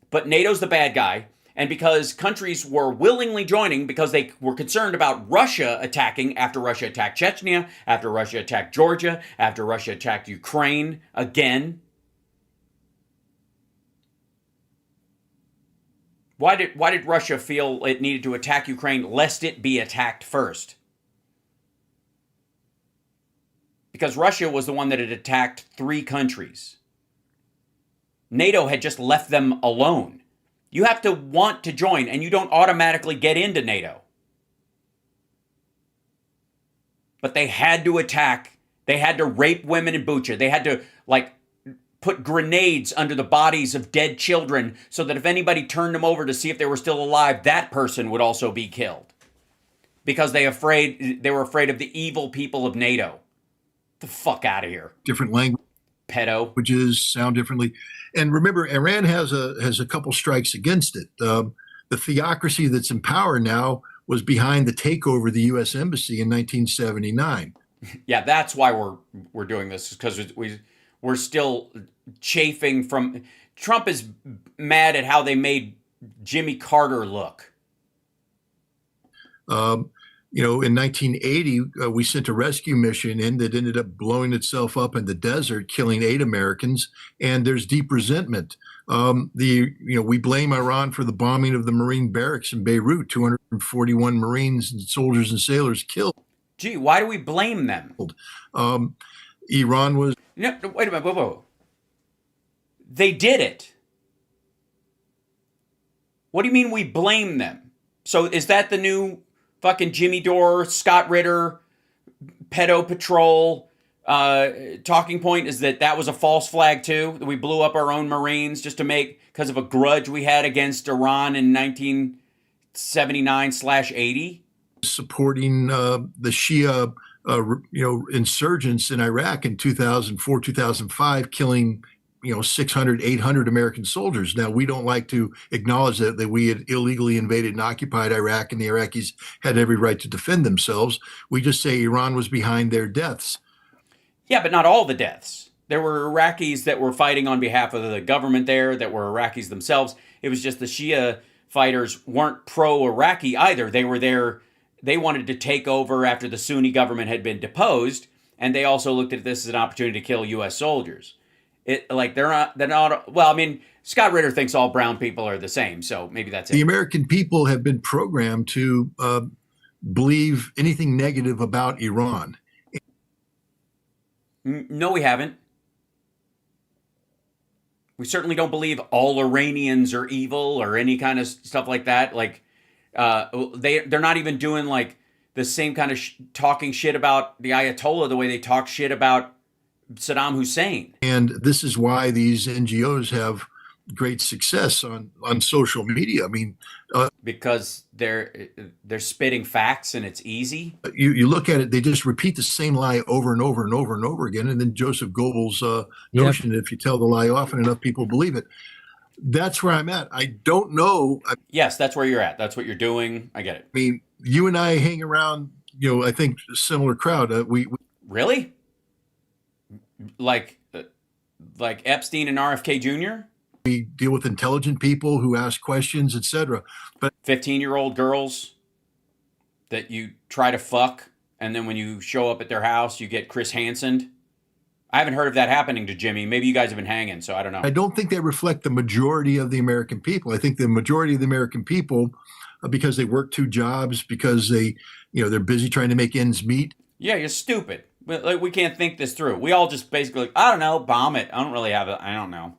Speaker 1: But NATO's the bad guy. And because countries were willingly joining because they were concerned about Russia attacking after Russia attacked Chechnya, after Russia attacked Georgia, after Russia attacked Ukraine again. Why did Russia feel it needed to attack Ukraine lest it be attacked first? Because Russia was the one that had attacked 3 countries. NATO had just left them alone. You have to want to join, and you don't automatically get into NATO. But they had to attack. They had to rape women in Bucha. They had to, put grenades under the bodies of dead children so that if anybody turned them over to see if they were still alive, that person would also be killed. Because they were afraid of the evil people of NATO. Get the fuck out of here.
Speaker 5: Different language.
Speaker 1: Pedo.
Speaker 5: Languages sound differently. And remember, Iran has a couple strikes against it. The theocracy that's in power now was behind the takeover of the U.S. Embassy in 1979.
Speaker 1: Yeah, that's why we're doing this, because we're still chafing from. Trump is mad at how they made Jimmy Carter look.
Speaker 5: In 1980, we sent a rescue mission in that ended up blowing itself up in the desert, killing 8 Americans, and there's deep resentment. We blame Iran for the bombing of the Marine barracks in Beirut, 241 Marines and soldiers and sailors killed.
Speaker 1: Gee, why do we blame them?
Speaker 5: Iran was...
Speaker 1: No, wait a minute, whoa. They did it. What do you mean we blame them? So is that the new fucking Jimmy Dore, Scott Ritter, pedo patrol talking point, is that was a false flag too? That we blew up our own Marines just to because of a grudge we had against Iran in 1979/80?
Speaker 5: Supporting the Shia, insurgents in Iraq in 2004, 2005, killing 600, 800 American soldiers. Now, we don't like to acknowledge that we had illegally invaded and occupied Iraq and the Iraqis had every right to defend themselves. We just say Iran was behind their deaths.
Speaker 1: Yeah, but not all the deaths. There were Iraqis that were fighting on behalf of the government there that were Iraqis themselves. It was just the Shia fighters weren't pro-Iraqi either. They were there. They wanted to take over after the Sunni government had been deposed, and they also looked at this as an opportunity to kill U.S. soldiers. They're not. Well, I mean, Scott Ritter thinks all brown people are the same, so maybe that's it.
Speaker 5: The American people have been programmed to believe anything negative about Iran.
Speaker 1: No, we haven't. We certainly don't believe all Iranians are evil or any kind of stuff like that. Like, they're not even doing like the same kind of talking shit about the Ayatollah the way they talk shit about Saddam Hussein.
Speaker 5: And this is why these NGOs have great success on social media. I mean,
Speaker 1: because they're spitting facts and it's easy.
Speaker 5: You look at it, they just repeat the same lie over and over and over and over again. And then Joseph Goebbels' notion that if you tell the lie often enough, people believe it. That's where I'm at. I don't know.
Speaker 1: Yes, that's where you're at. That's what you're doing. I get it.
Speaker 5: I mean, you and I hang around, I think a similar crowd. We
Speaker 1: really? Like Epstein and RFK Jr.?
Speaker 5: We deal with intelligent people who ask questions, etc. But
Speaker 1: 15-year-old girls that you try to fuck, and then when you show up at their house, you get Chris Hansen. I haven't heard of that happening to Jimmy. Maybe you guys have been hanging, so I don't know.
Speaker 5: I don't think they reflect the majority of the American people. I think the majority of the American people, because they work 2 jobs, because they're busy trying to make ends meet.
Speaker 1: Yeah, you're stupid. We can't think this through. We all just basically, I don't know, bomb it. I don't really have it. I don't know.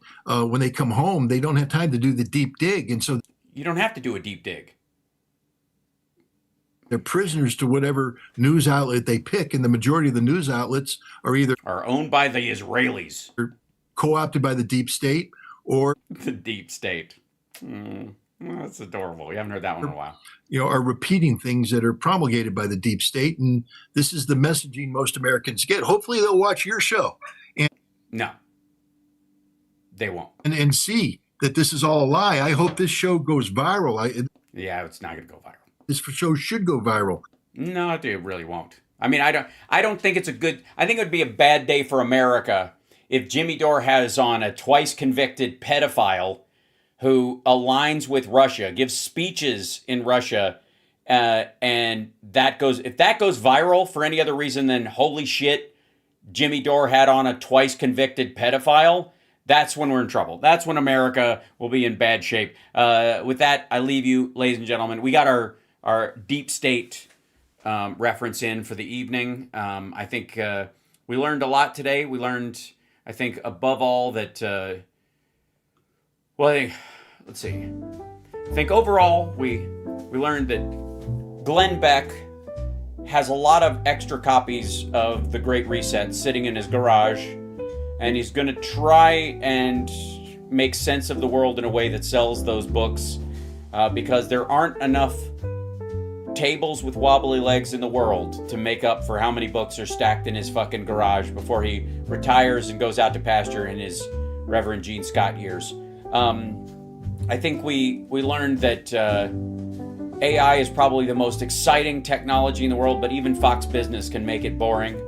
Speaker 5: When they come home, they don't have time to do the deep dig. And so
Speaker 1: you don't have to do a deep dig.
Speaker 5: They're prisoners to whatever news outlet they pick. And the majority of the news outlets are
Speaker 1: owned by the Israelis.
Speaker 5: Or co-opted by the deep state or
Speaker 1: the deep state. That's adorable. We haven't heard that one in a while.
Speaker 5: Are repeating things that are promulgated by the deep state. And this is the messaging most Americans get. Hopefully they'll watch your show. And
Speaker 1: no, they won't.
Speaker 5: And see that this is all a lie. I hope this show goes viral.
Speaker 1: Yeah, it's not going to go viral.
Speaker 5: This show should go viral.
Speaker 1: No, it really won't. I mean, I don't think it's I think it would be a bad day for America if Jimmy Dore has on a twice convicted pedophile who aligns with Russia, gives speeches in Russia, and if that goes viral for any other reason than holy shit, Jimmy Dore had on a twice convicted pedophile, that's when we're in trouble. That's when America will be in bad shape. With that, I leave you, ladies and gentlemen. We got our deep state reference in for the evening. I think we learned a lot today. We learned, I think, above all that, let's see. I think overall we learned that Glenn Beck has a lot of extra copies of The Great Reset sitting in his garage, and he's going to try and make sense of the world in a way that sells those books because there aren't enough tables with wobbly legs in the world to make up for how many books are stacked in his fucking garage before he retires and goes out to pasture in his Reverend Gene Scott years. I think we learned that AI is probably the most exciting technology in the world, but even Fox Business can make it boring.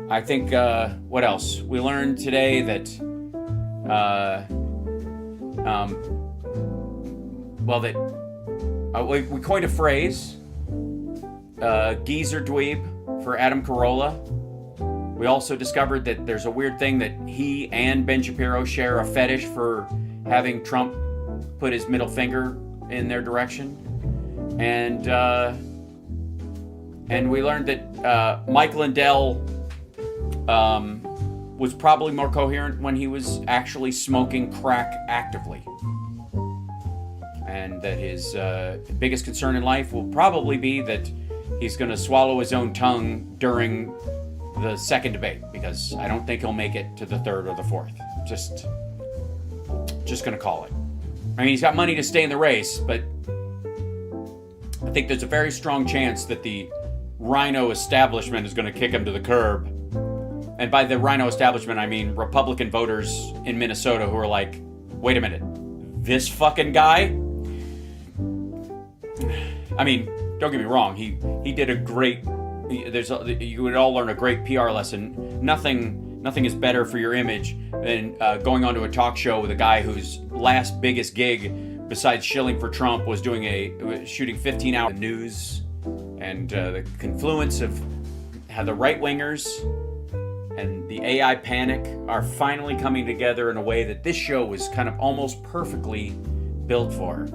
Speaker 1: I think, what else? We learned today that, we coined a phrase, geezer dweeb for Adam Carolla. We also discovered that there's a weird thing that he and Ben Shapiro share a fetish for having Trump put his middle finger in their direction. And we learned that Mike Lindell was probably more coherent when he was actually smoking crack actively. And that his biggest concern in life will probably be that he's going to swallow his own tongue during the second debate, because I don't think he'll make it to the third or the fourth. Just going to call it. I mean, he's got money to stay in the race, but I think there's a very strong chance that the Rhino establishment is going to kick him to the curb. And by the Rhino establishment, I mean Republican voters in Minnesota who are like, wait a minute, this fucking guy? I mean, don't get me wrong, he did a great, you would all learn a great PR lesson. Nothing is better for your image than going onto a talk show with a guy whose last biggest gig, besides shilling for Trump, was shooting 15-hour news, and the confluence of how the right-wingers and the AI panic are finally coming together in a way that this show was kind of almost perfectly built for.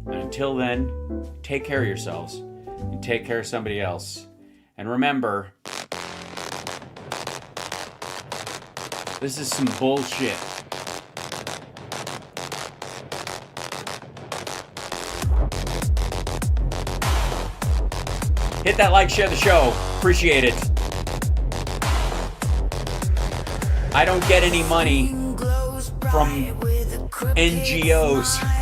Speaker 1: And until then, take care of yourselves and take care of somebody else. And remember, this is some bullshit. Hit that like, share the show. Appreciate it. I don't get any money from NGOs.